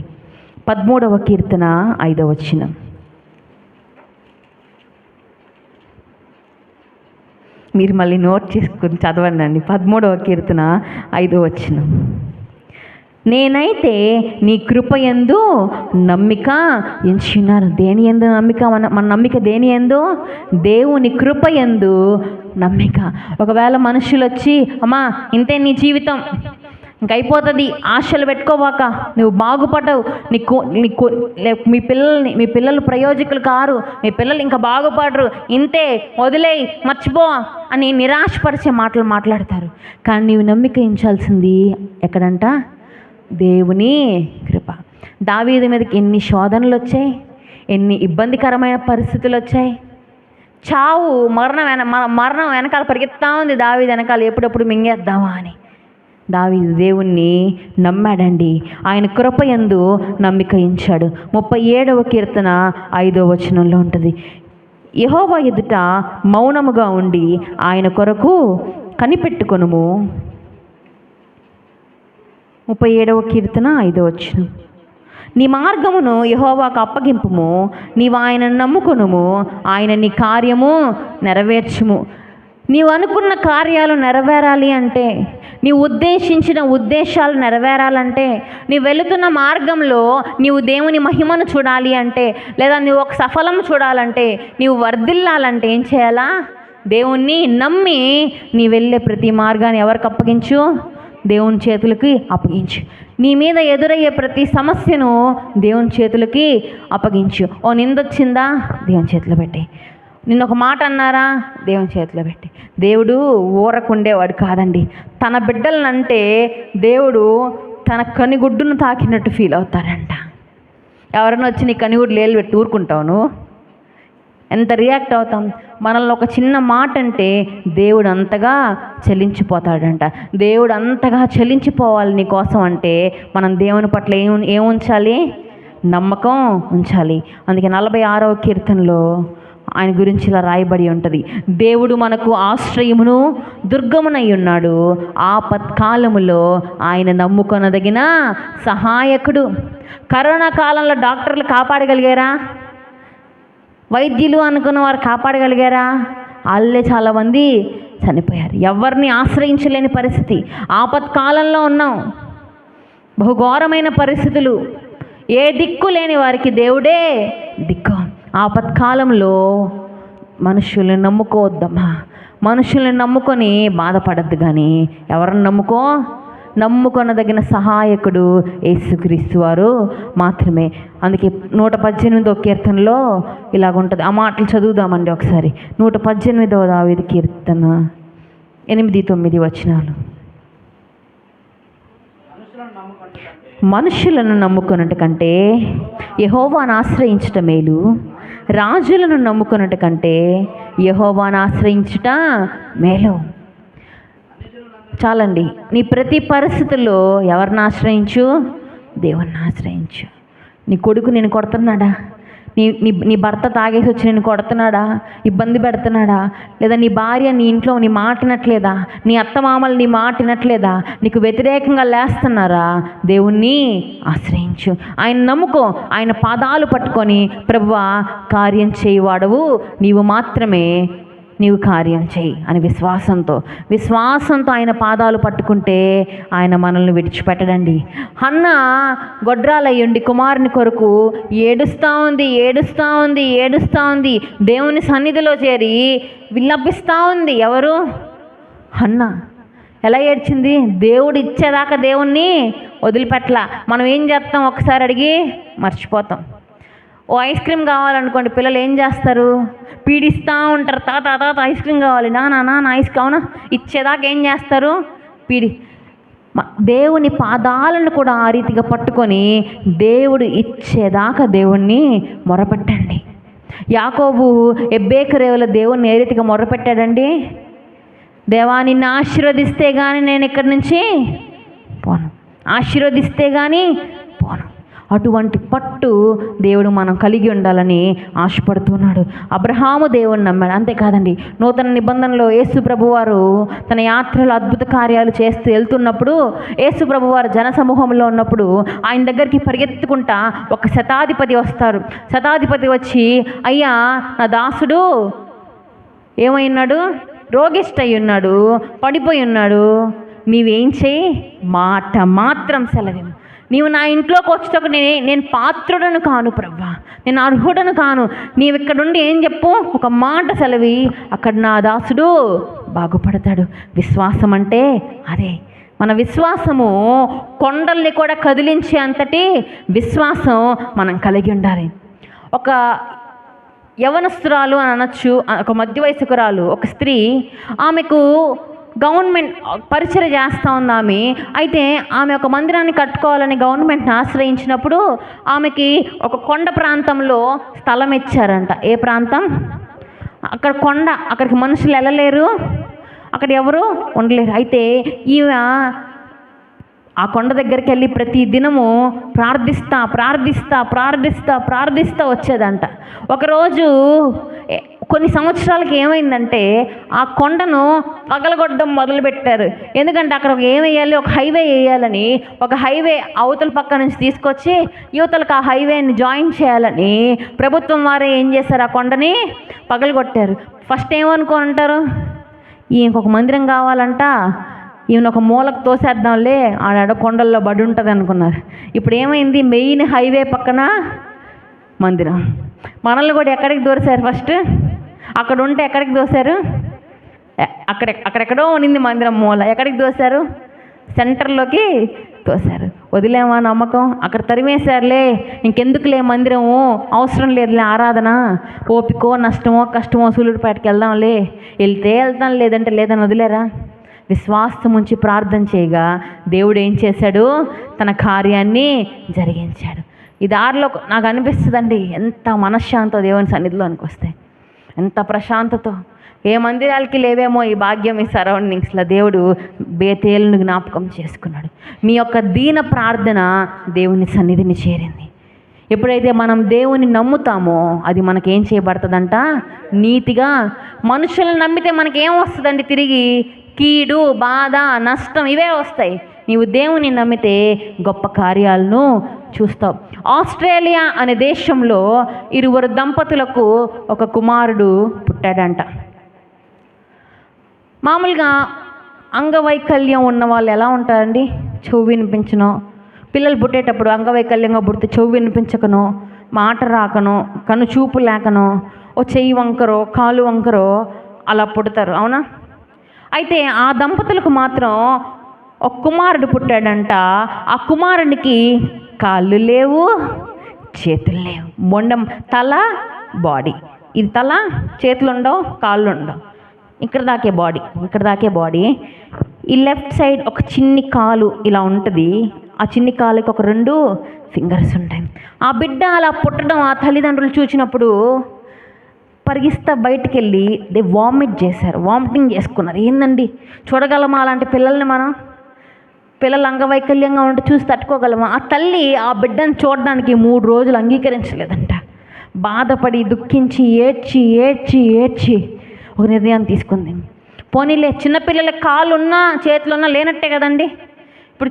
13వ కీర్తన 5వ వచనం. మీరు మళ్ళీ నోట్ చేసుకుని చదవండి అండి. 13వ కీర్తన 5వ వచనం. నేనైతే నీ కృపయందు నమ్మిక ఎంచున్నాను. దేని యందు నమ్మిక? మన నమ్మిక దేని యందు? దేవుని కృపయందు నమ్మిక. ఒకవేళ మనుషులు వచ్చి, అమ్మా ఇంతే నీ జీవితం, ఇంకైపోతుంది, ఆశలు పెట్టుకోవాక, నువ్వు బాగుపడవు, మీ పిల్లలు ప్రయోజకులు కారు, మీ పిల్లలు ఇంకా బాగుపడరు, ఇంతే, వదిలేయి, మర్చిపో అని నిరాశపరిచే మాటలు మాట్లాడతారు. కానీ నీవు నమ్మిక ఎంచాల్సింది ఎక్కడంట? దేవుని కృప. దావీదు మీదకి ఎన్ని శోధనలు వచ్చాయి, ఎన్ని ఇబ్బందికరమైన పరిస్థితులు వచ్చాయి. చావు, మరణం వెనకాల పరిగెత్తా ఉంది దావీదు వెనకాల, ఎప్పుడెప్పుడు మింగేద్దామా అని. దావీదు దేవుణ్ణి నమ్మాడండి. ఆయన కృపయందు నమ్మిక ఉంచాడు. 37వ కీర్తన 5వ వచనంలో ఉంటుంది, యెహోవా ఎదుట మౌనముగా ఉండి ఆయన కొరకు కనిపెట్టుకొనుము. 37వ కీర్తన 5వ వచనం. నీ మార్గమును యెహోవాకు అప్పగింపుము, నీవు ఆయనను నమ్ముకొనుము, ఆయన నీ కార్యము నెరవేర్చుము. నీవు అనుకున్న కార్యాలు నెరవేరాలి అంటే, నీవు ఉద్దేశించిన ఉద్దేశాలు నెరవేరాలంటే, నీవు వెళుతున్న మార్గంలో నీవు దేవుని మహిమను చూడాలి అంటే, లేదా నువ్వు ఒక సఫలం చూడాలంటే, నీవు వర్ధిల్లాలంటే ఏం చేయాలా? దేవుణ్ణి నమ్మి నీ వెళ్ళే ప్రతి మార్గాన్ని ఎవరికి అప్పగించు? దేవుని చేతులకి అప్పగించు. నీ మీద ఎదురయ్యే ప్రతి సమస్యను దేవుని చేతులకి అప్పగించు. ఓ నిందొచ్చిందా? దేవుని చేతిలో పెట్టి. నిన్న ఒక మాట అన్నారా? దేవుని చేతిలో పెట్టి. దేవుడు ఊరకుండేవాడు కాదండి. తన బిడ్డలనంటే దేవుడు తన కనిగుడ్డును తాకినట్టు ఫీల్ అవుతారంట. ఎవరైనా వచ్చి నీ కనిగుడ్లు ఏళ్ళు పెట్టి ఊరుకుంటావు నువ్వు? ఎంత రియాక్ట్ అవుతాం. మనల్ని ఒక చిన్న మాట అంటే దేవుడు అంతగా చలించిపోతాడంట. దేవుడు అంతగా చలించిపోవాలి నీ కోసం అంటే మనం దేవుని పట్ల ఏం ఉంచాలి? నమ్మకం ఉంచాలి. అందుకే 46వ కీర్తనలో ఆయన గురించి ఇలా రాయబడి ఉంటుంది, దేవుడు మనకు ఆశ్రయమును దుర్గమునై ఉన్నాడు, ఆపత్కాలములో ఆయన నమ్ముకొనదగిన సహాయకుడు. కరోనా కాలంలో డాక్టర్లు కాపాడగలిగారా? వైద్యులు అనుకున్న వారు కాపాడగలిగారా? వాళ్ళే చాలామంది చనిపోయారు. ఎవరిని ఆశ్రయించలేని పరిస్థితి. ఆపత్కాలంలో ఉన్నాం, బహుఘోరమైన పరిస్థితులు. ఏ దిక్కు లేని వారికి దేవుడే దిక్కు. ఆపత్కాలంలో మనుషుల్ని నమ్ముకోవద్దమ్మా. మనుషుల్ని నమ్ముకొని బాధపడద్దు, కానీ ఎవరిని నమ్ముకొనదగిన సహాయకుడు యేసుక్రీస్తు వారు మాత్రమే. అందుకే 118వ కీర్తనలో ఇలాగుంటుంది. ఆ మాటలు చదువుదామండి ఒకసారి. 118వ దావీదు కీర్తన 8-9 వచనాలు. మనుషులను నమ్ముకొనుట కంటే యెహోవాను ఆశ్రయించుట మేలు, రాజులను నమ్ముకొనుట కంటే యెహోవాను ఆశ్రయించుట మేలు. చాలండి. నీ ప్రతి పరిస్థితుల్లో ఎవరిని ఆశ్రయించు? దేవుణ్ణి ఆశ్రయించు. నీ కొడుకు నేను కొడుతున్నాడా? నీ భర్త తాగేసి వచ్చి నేను కొడుతున్నాడా? ఇబ్బంది పెడుతున్నాడా? లేదా నీ భార్య నీ ఇంట్లో నీ మాట వినట్లేదా? నీ అత్తమామలు నీ మాట వినట్లేదా? నీకు వ్యతిరేకంగా లేస్తున్నారా? దేవుణ్ణి ఆశ్రయించు. ఆయన నమ్ముకో. ఆయన పాదాలు పట్టుకొని, ప్రభువా కార్యం చేయవాడవు నీవు మాత్రమే, నీవు కార్యం చేయి అని విశ్వాసంతో ఆయన పాదాలు పట్టుకుంటే ఆయన మనల్ని విడిచిపెట్టడండి. హన్న గొడ్రాలయ్యుండి కుమారుని కొరకు ఏడుస్తూ ఉంది. దేవుని సన్నిధిలో చేరి విలపిస్తూ ఉంది. ఎవరు? హన్న. ఎలా ఏడ్చింది? దేవుడు ఇచ్చేదాకా దేవుణ్ణి వదిలిపెట్టలా. మనం ఏం చేస్తాం? ఒకసారి అడిగి మర్చిపోతాం. ఓ ఐస్ క్రీమ్ కావాలనుకోండి, పిల్లలు ఏం చేస్తారు? పీడిస్తూ ఉంటారు. తాత ఐస్ క్రీమ్ కావాలి, నా ఐస్ కావునా ఇచ్చేదాకా ఏం చేస్తారు? దేవుని పాదాలను కూడా ఆ రీతిగా పట్టుకొని దేవుడు ఇచ్చేదాకా దేవుణ్ణి మొరపెట్టండి. యాకోబు ఎబ్బేకరేవుల దేవుణ్ణి ఏ రీతిగా మొరపెట్టాడండి? దేవా నిన్ను ఆశీర్వదిస్తే కానీ నేను ఇక్కడి నుంచి పోను, ఆశీర్వదిస్తే కానీ పోను. అటువంటి పట్టు దేవుడు మనం కలిగి ఉండాలని ఆశపడుతున్నాడు. అబ్రహాము దేవుణ్ణి నమ్మాడు. అంతేకాదండి, నూతన నిబంధనలో యేసు ప్రభువారు తన యాత్రలో అద్భుత కార్యాలు చేస్తూ వెళ్తున్నప్పుడు, యేసు ప్రభువారు జనసమూహంలో ఉన్నప్పుడు ఆయన దగ్గరికి పరిగెత్తుకుంటా ఒక శతాధిపతి వస్తారు. శతాధిపతి వచ్చి, అయ్యా నా దాసుడు ఏమైనాడు? రోగిష్ట అయి ఉన్నాడు, పడిపోయి ఉన్నాడు. నీవేం చేయి? మాట మాత్రం సెలవేము. నీవు నా ఇంట్లోకి వచ్చేటప్పుడు నేను పాత్రుడను కాను ప్రభువా, నేను అర్హుడను కాను. నీవు ఇక్కడుండి ఏం చెప్పు? ఒక మాట సెలవి, అక్కడ నా దాసుడు బాగుపడతాడు. విశ్వాసం అంటే అదే. మన విశ్వాసము కొండల్ని కూడా కదిలించే అంతటి విశ్వాసం మనం కలిగి ఉండాలి. ఒక యవనస్తురాలు అని అనొచ్చు, ఒక మధ్య వయస్కురాలు, ఒక స్త్రీ. ఆమెకు గవర్నమెంట్ పరిచయం చేస్తూ ఉంది. అయితే ఆమె ఒక మందిరాన్ని కట్టుకోవాలని గవర్నమెంట్ని ఆశ్రయించినప్పుడు ఆమెకి ఒక కొండ ప్రాంతంలో స్థలం ఇచ్చారంట. ఏ ప్రాంతం? అక్కడ కొండ, అక్కడికి మనుషులు వెళ్ళలేరు, అక్కడ ఎవరు ఉండలేరు. అయితే ఈమె ఆ కొండ దగ్గరికి వెళ్ళి ప్రతి దినము ప్రార్థిస్తా వచ్చేదంట. ఒకరోజు కొన్ని సంవత్సరాలకి ఏమైందంటే ఆ కొండను పగలగొట్టడం మొదలుపెట్టారు. ఎందుకంటే అక్కడ ఏమేయాలి? ఒక హైవే వేయాలని, ఒక హైవే అవతల పక్క నుంచి తీసుకొచ్చి యువతలకు ఆ హైవేని జాయిన్ చేయాలని ప్రభుత్వం వారే ఏం చేశారు? ఆ కొండని పగలగొట్టారు. ఫస్ట్ ఏమనుకుంటారు? ఈయనకు ఒక మందిరం కావాలంట, ఈయన ఒక మూలకు తోసేద్దాంలే, ఆడ కొండల్లో బడి ఉంటుంది అనుకున్నారు. ఇప్పుడు ఏమైంది? మెయిన్ హైవే పక్కన మందిరం. మనల్ని కూడా ఎక్కడికి దూరేశారు? ఫస్ట్ అక్కడ ఉంటే ఎక్కడికి దోశారు? అక్కడెక్కడో ఉన్నింది మందిరం మూల, ఎక్కడికి దోశారు? సెంటర్లోకి తోశారు. వదిలేమా నమ్మకం? అక్కడ తరిమేశారులే, ఇంకెందుకులే మందిరము, అవసరం లేదులే ఆరాధన, ఓపికో నష్టమో కష్టమో సూళ్ళూరుపేటకి వెళ్దాంలే, వెళ్తే వెళ్తాను లేదంటే లేదని వదిలేరా? విశ్వాసం ఉంచి ప్రార్థన చేయగా దేవుడు ఏం చేశాడు? తన కార్యాన్ని జరిగించాడు. ఈ దారిలో నాకు అనిపిస్తుందండి, ఎంత మనశ్శాంతో దేవుని సన్నిధిలోనికి వస్తే. ఎంత ప్రశాంతతో. ఏ మందిరాలకి లేవేమో ఈ భాగ్యం ఈ సరౌండింగ్స్లో. దేవుడు బేతేలును జ్ఞాపకం చేసుకున్నాడు. మీ యొక్క దీన ప్రార్థన దేవుని సన్నిధిని చేరింది. ఎప్పుడైతే మనం దేవుని నమ్ముతామో అది మనకేం చేయబడుతుందంట? నీతిగా. మనుషులను నమ్మితే మనకేం వస్తుందండి? తిరిగి కీడు, బాధ, నష్టం ఇవే వస్తాయి. నీవు దేవుని నమ్మితే గొప్ప కార్యాలను చూస్తావు. ఆస్ట్రేలియా అనే దేశంలో 2 దంపతులకు ఒక కుమారుడు పుట్టాడంట. మామూలుగా అంగవైకల్యం ఉన్న వాళ్ళు ఎలా ఉంటారండి? చెవు వినిపించనో, పిల్లలు పుట్టేటప్పుడు అంగవైకల్యంగా పుడితే చెవు వినిపించకనో, మాట రాకనో, కను చూపు లేకనో, ఓ చెయ్యి వంకరో కాలు వంకరో అలా పుడతారు, అవునా? అయితే ఆ దంపతులకు మాత్రం ఒక కుమారుడు పుట్టాడంట. ఆ కుమారునికి కాళ్ళు లేవు, చేతులు లేవు, మొండం, తల, బాడీ. ఇది తల, చేతులు ఉండవు, కాళ్ళు ఉండవు, ఇక్కడ దాకే బాడీ. ఈ లెఫ్ట్ సైడ్ ఒక చిన్ని కాలు ఇలా ఉంటుంది. ఆ చిన్ని కాలుకి ఒక 2 ఫింగర్స్ ఉంటాయి. ఆ బిడ్డ అలా పుట్టడం ఆ తల్లిదండ్రులు చూసినప్పుడు పరిగిస్తా బయటికి వెళ్ళి వామిటింగ్ చేసుకున్నారు. ఏందండి, చూడగలమా అలాంటి పిల్లల్ని? పిల్లలు అంగవైకల్యంగా ఉంటే చూసి తట్టుకోగలమా? ఆ తల్లి ఆ బిడ్డను చూడడానికి 3 రోజులు అంగీకరించలేదంట. బాధపడి దుఃఖించి ఏడ్చి ఒక నిర్ణయం తీసుకుంది. పోనీలే, చిన్నపిల్లలకి కాళ్ళు ఉన్నా చేతులు ఉన్నా లేనట్టే కదండి. ఇప్పుడు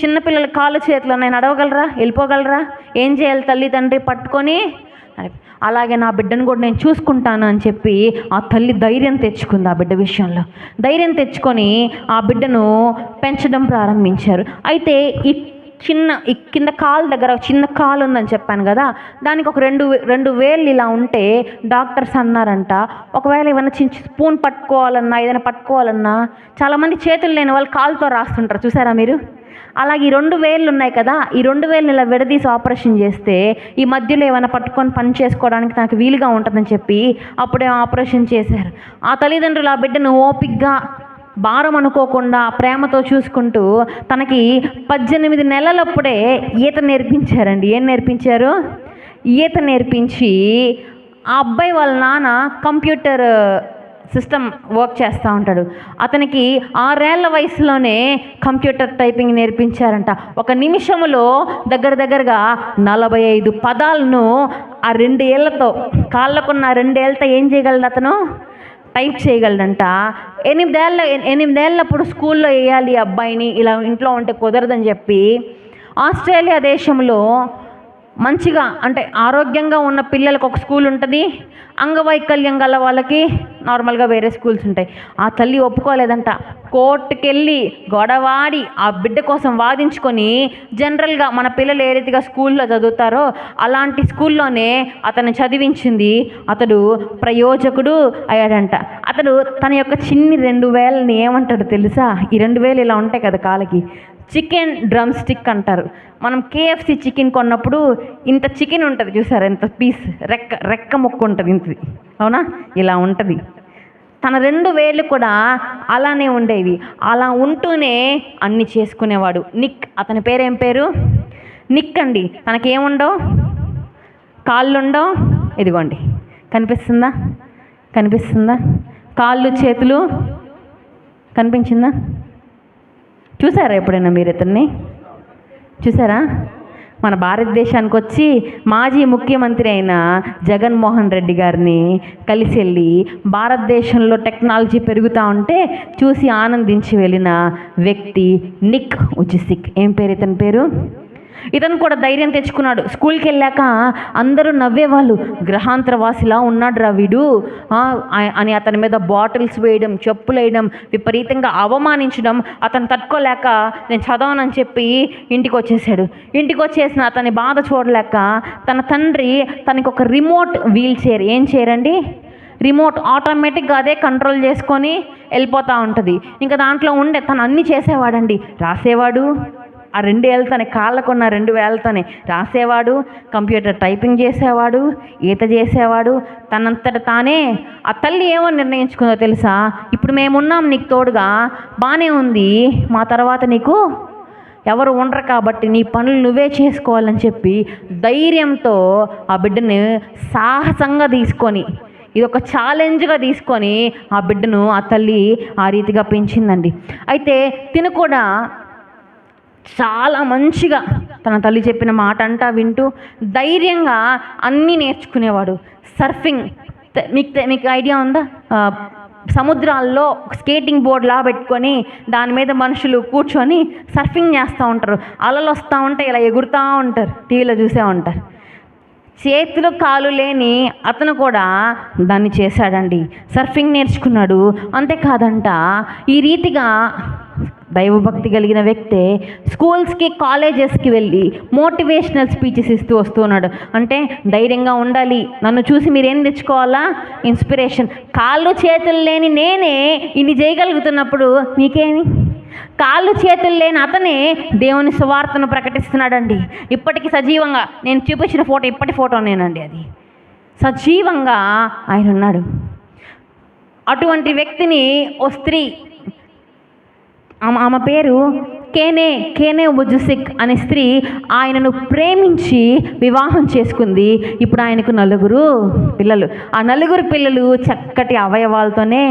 చిన్నపిల్లలకి కాళ్ళు చేతులు ఉన్నాయి, నడవగలరా, వెళ్ళిపోగలరా? ఏం చేయాలి? తల్లి తండ్రి పట్టుకొని, అలాగే నా బిడ్డను కూడా నేను చూసుకుంటాను అని చెప్పి ఆ తల్లి ధైర్యం తెచ్చుకుంది. ఆ బిడ్డ విషయంలో ధైర్యం తెచ్చుకొని ఆ బిడ్డను పెంచడం ప్రారంభించారు. అయితే ఈ కింద కాలు దగ్గర చిన్న కాలు ఉందని చెప్పాను కదా, దానికి ఒక రెండు వేళ్ళు ఇలా ఉంటే డాక్టర్స్ అన్నారంట, ఒకవేళ ఏమైనా స్పూన్ పట్టుకోవాలన్నా ఏదైనా పట్టుకోవాలన్నా, చాలామంది చేతులు లేని వాళ్ళు కాలుతో రాస్తుంటారు, చూసారా మీరు? అలాగే ఈ 2 వేళ్ళు ఉన్నాయి కదా, ఈ 2 వేళ్ళని ఇలా విడదీసి ఆపరేషన్ చేస్తే ఈ మధ్యలో ఏమైనా పట్టుకొని పని చేసుకోవడానికి నాకు వీలుగా ఉంటుందని చెప్పి అప్పుడే ఆపరేషన్ చేశారు. ఆ తల్లిదండ్రులు ఆ బిడ్డను ఓపికగా భారం అనుకోకుండా ప్రేమతో చూసుకుంటూ తనకి 18 నెలలప్పుడే ఈత నేర్పించారండి. ఏం నేర్పించారు? ఈత నేర్పించి ఆ అబ్బాయి వాళ్ళ నాన్న కంప్యూటర్ సిస్టమ్ వర్క్ చేస్తూ ఉంటాడు. అతనికి 6 ఏళ్ల వయసులోనే కంప్యూటర్ టైపింగ్ నేర్పించారంట. 1 నిమిషంలో దగ్గరగా 45 పదాలను ఆ 2 ఏళ్లతో, కాళ్ళకున్న 2 ఏళ్ళతో ఏం చేయగలడు అతను? టైప్ చేయగలడంట. 8 ఏళ్ళప్పుడు స్కూల్లో వేయాలి అబ్బాయిని, ఇలా ఇంట్లో ఉంటే కుదరదని చెప్పి ఆస్ట్రేలియా దేశంలో మంచిగా అంటే ఆరోగ్యంగా ఉన్న పిల్లలకు ఒక స్కూల్ ఉంటుంది, అంగవైకల్యం గల వాళ్ళకి నార్మల్గా వేరే స్కూల్స్ ఉంటాయి. ఆ తల్లి ఒప్పుకోలేదంట. కోర్టుకెళ్ళి గొడవాడి ఆ బిడ్డ కోసం వాదించుకొని జనరల్గా మన పిల్లలు ఏ రీతిగా స్కూల్లో చదువుతారో అలాంటి స్కూల్లోనే అతను చదివించింది. అతడు ప్రయోజకుడు అయ్యాడంట. అతడు తన యొక్క చిన్ని 2 వేలని ఏమంటాడు తెలుసా? ఈ 2 వేలు ఇలా ఉంటాయి కదా కాళ్ళకి, చికెన్ డ్రమ్ స్టిక్ అంటారు. మనం KFC చికెన్ కొన్నప్పుడు ఇంత చికెన్ ఉంటుంది చూసారు, ఇంత పీస్, రెక్క ముక్క ఉంటుంది ఇంతది, అవునా? ఇలా ఉంటుంది. తన 2 వేళ్ళు కూడా అలానే ఉండేవి. అలా ఉంటూనే అన్ని చేసుకునేవాడు. నిక్, అతని పేరేం పేరు? నిక్ అండి. తనకేముండవు, కాళ్ళుండవు. ఇదిగోండి, కనిపిస్తుందా? కాళ్ళు చేతులు కనిపించిందా? చూసారా ఎప్పుడైనా మీరు ఇతన్ని? చూసారా? మన భారతదేశానికి వచ్చి మాజీ ముఖ్యమంత్రి అయిన జగన్మోహన్ రెడ్డి గారిని కలిసి వెళ్ళి భారతదేశంలో టెక్నాలజీ పెరుగుతూ ఉంటే చూసి ఆనందించి వెళ్ళిన వ్యక్తి నిక్ ఉజిసిక్. ఏం పేరు ఇతని పేరు? ఇతను కూడా ధైర్యం తెచ్చుకున్నాడు. స్కూల్కి వెళ్ళాక అందరూ నవ్వేవాళ్ళు, గ్రహాంతరవాసిలా ఉన్నాడు రా వీడు అని అతని మీద బాటిల్స్ వేయడం, చెప్పులు వేయడం, విపరీతంగా అవమానించడం. అతను తట్టుకోలేక నేను చదవనని చెప్పి ఇంటికి వచ్చేసిన అతని బాధ చూడలేక తన తండ్రి తనకి ఒక రిమోట్ వీల్ చైర్, ఏం చైరండి, రిమోట్, ఆటోమేటిక్గా అదే కంట్రోల్ చేసుకొని వెళ్ళిపోతూ ఉంటుంది. ఇంకా దాంట్లో ఉండే తను అన్నీ చేసేవాడండి. రాసేవాడు, ఆ 2 ఏళ్ళతోనే, కాళ్ళకున్న 2 వేళ్ళతోనే రాసేవాడు, కంప్యూటర్ టైపింగ్ చేసేవాడు, ఈత చేసేవాడు, తనంతట తానే. ఆ తల్లి ఏమో నిర్ణయించుకుందో తెలుసా? ఇప్పుడు మేమున్నాం నీకు తోడుగా, బాగానే ఉంది, మా తర్వాత నీకు ఎవరు ఉండరు కాబట్టి నీ పనులు నువ్వే చేసుకోవాలని చెప్పి ధైర్యంతో ఆ బిడ్డని సాహసంగా తీసుకొని ఇది ఒక ఛాలెంజ్గా తీసుకొని ఆ బిడ్డను ఆ తల్లి ఆ రీతిగా పెంచిందండి. అయితే తిను కూడా చాలా మంచిగా తన తల్లి చెప్పిన మాట అంటా వింటూ ధైర్యంగా అన్నీ నేర్చుకునేవాడు. సర్ఫింగ్ మీకు ఐడియా ఉందా? సముద్రాల్లో స్కేటింగ్ బోర్డ్లా పెట్టుకొని దాని మీద మనుషులు కూర్చొని సర్ఫింగ్ చేస్తూ ఉంటారు. అలలు వస్తూ ఉంటాయి, ఇలా ఎగురుతూ ఉంటారు, టీవీలో చూసే ఉంటారు. చేతులు కాలు లేని అతను కూడా దాన్ని చేశాడండి, సర్ఫింగ్ నేర్చుకున్నాడు. అంతేకాదంట, ఈ రీతిగా దైవభక్తి కలిగిన వ్యక్తే స్కూల్స్కి కాలేజెస్కి వెళ్ళి మోటివేషనల్ స్పీచెస్ ఇస్తూ వస్తున్నాడు. అంటే ధైర్యంగా ఉండాలి, నన్ను చూసి మీరేం తెచ్చుకోవాలా? ఇన్స్పిరేషన్. కాళ్ళు చేతులు లేని నేనే ఇన్ని చేయగలుగుతున్నప్పుడు మీకేమి? కాళ్ళు చేతులు లేని అతనే దేవుని సువార్తను ప్రకటిస్తున్నాడండి. ఇప్పటికీ సజీవంగా నేను చూపించిన ఫోటో ఇప్పటి ఫోటోనేనండి, అది సజీవంగా ఆయన ఉన్నాడు. అటువంటి వ్యక్తిని ఓ స్త్రీ, ఆమె పేరు కేనే ఉజుసిక్ అనే స్త్రీ ఆయనను ప్రేమించి వివాహం చేసుకుంది. ఇప్పుడు ఆయనకు 4 పిల్లలు. ఆ 4 పిల్లలు చక్కటి అవయవాలతోనే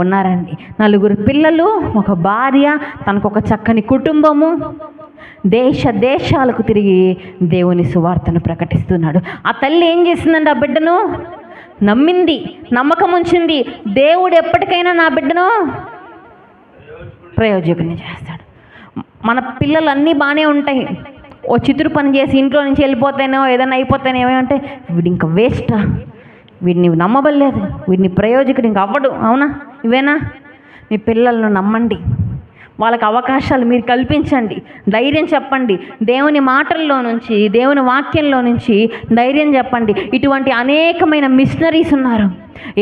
ఉన్నారండి. 4 పిల్లలు, ఒక భార్య, తనకొక చక్కని కుటుంబము. దేశాలకు తిరిగి దేవుని సువార్తను ప్రకటిస్తున్నాడు. ఆ తల్లి ఏం చేసిందండి? ఆ బిడ్డను నమ్మింది, నమ్మకం ఉంచింది. దేవుడు ఎప్పటికైనా నా బిడ్డను ప్రయోజకుని చేస్తాడు. మన పిల్లలు అన్నీ బాగానే ఉంటాయి, ఓ చితురు పని చేసి ఇంట్లో నుంచి వెళ్ళిపోతేనో ఏదైనా అయిపోతేనో ఏమంటే వీడు ఇంకా వేస్టా, వీడిని నమ్మబడలేదు, వీడిని ప్రయోజకుడు ఇంకా అవ్వడు, అవునా? ఇవేనా? మీ పిల్లలను నమ్మండి, వాళ్ళకి అవకాశాలు మీరు కల్పించండి, ధైర్యం చెప్పండి. దేవుని మాటల్లో నుంచి, దేవుని వాక్యంలో నుంచి ధైర్యం చెప్పండి. ఇటువంటి అనేకమైన మిషనరీస్ ఉన్నారు,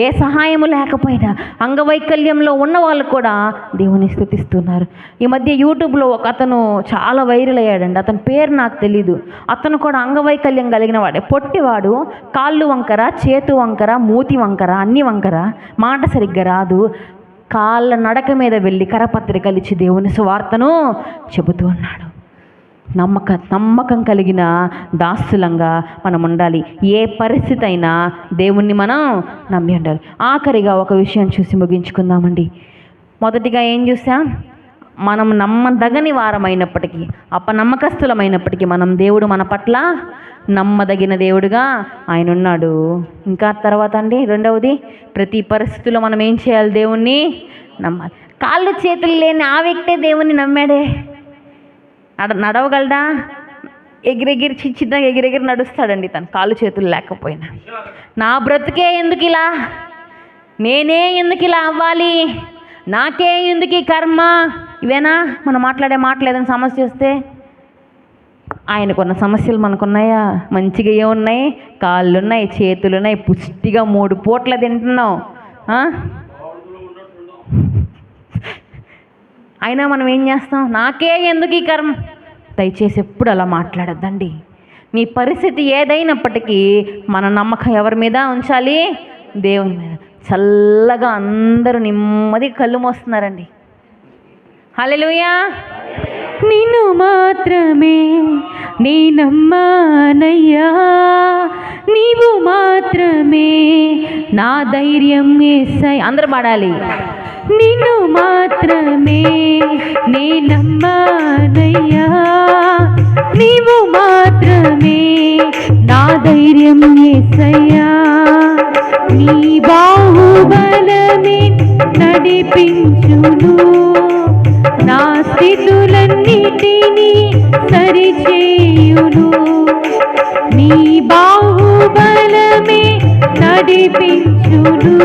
ఏ సహాయము లేకపోయినా అంగవైకల్యంలో ఉన్న వాళ్ళు కూడా దేవుని స్తుతిస్తున్నారు. ఈ మధ్య యూట్యూబ్లో ఒక అతను చాలా వైరల్ అయ్యాడండి. అతని పేరు నాకు తెలీదు. అతను కూడా అంగవైకల్యం కలిగిన వాడే, పొట్టివాడు, కాళ్ళు వంకర, చేతు వంకర, మూతి వంకర, అన్ని వంకర, మాట సరిగ్గా రాదు. కాళ్ళ నడక మీద వెళ్ళి కరపత్రికలు ఇచ్చి దేవుని సువార్తను చెబుతూ ఉన్నాడు. నమ్మకం కలిగిన దాసులంగా మనం ఉండాలి. ఏ పరిస్థితి అయినా దేవుణ్ణి మనం నమ్మి ఉండాలి. ఆఖరిగా ఒక విషయం చూసి ముగించుకుందామండి. మొదటిగా ఏం చూసాం? మనం నమ్మదగని వారమైనప్పటికీ, అపనమ్మకస్తులమైనప్పటికీ దేవుడు మన పట్ల నమ్మదగిన దేవుడుగా ఆయన ఉన్నాడు. ఇంకా తర్వాత అండి, రెండవది, ప్రతి పరిస్థితుల్లో మనం ఏం చేయాలి? దేవుణ్ణి నమ్మాలి. కాళ్ళు చేతులు లేని ఆ వ్యక్తే దేవుణ్ణి నమ్మాడే. నడవగలడా? ఎగిరెగిరి చిన్నగా ఎగిరెగిరి నడుస్తాడండి తను, కాళ్ళు చేతులు లేకపోయినా. నా బ్రతుకే ఎందుకు ఇలా, నేనే ఎందుకు ఇలా అవ్వాలి, నాకే ఎందుకు ఈ కర్మ, ఇవేనా మనం మాట్లాడే మాటలు? ఏదైనా సమస్య వస్తే ఆయనకున్న సమస్యలు మనకున్నాయా? మంచిగా ఏమున్నాయి? కాళ్ళు ఉన్నాయి, చేతులు ఉన్నాయి, పుష్టిగా 3 పూట్ల తింటున్నాం. అయినా మనం ఏం చేస్తాం? నాకే ఎందుకు ఈ కర్మ. దయచేసి ఎప్పుడు అలా మాట్లాడద్దండి. మీ పరిస్థితి ఏదైనప్పటికీ మన నమ్మకం ఎవరి మీద ఉంచాలి? దేవుని మీద. చల్లగా అందరూ నెమ్మది కళ్ళు మోస్తున్నారండి. హల్లెలూయా. నిన్ను మాత్రమే నీ నమ్మానయ్యా, నీవు మాత్రమే నా ధైర్యం యేసయ్యా. అందరూ పాడాలి. నిన్ను మాత్రమే నీ నమ్మానయ్యా, నీవు మాత్రమే నా ధైర్యం యేసయ్యా. నీ బాహుబలమే నడిపించును, నా స్థితులన్నిటినీ సరిచేయును. నీ బాహుబలమే నడిపించును,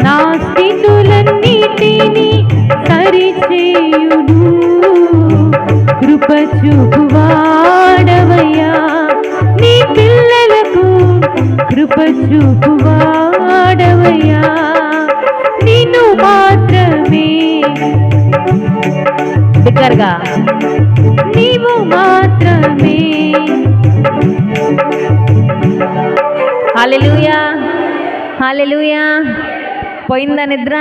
నా స్థితులన్నిటినీ సరిచేయును. కృప చూపువాడవయ్యా నీ పిల్లలకు, కృప చూపువాడవయ్యా. నిన్ను మాత్రమే దగ్గరగా, నీవు మాత్రమే. హల్లెలూయా, హల్లెలూయా. పోయిందా నిద్ర?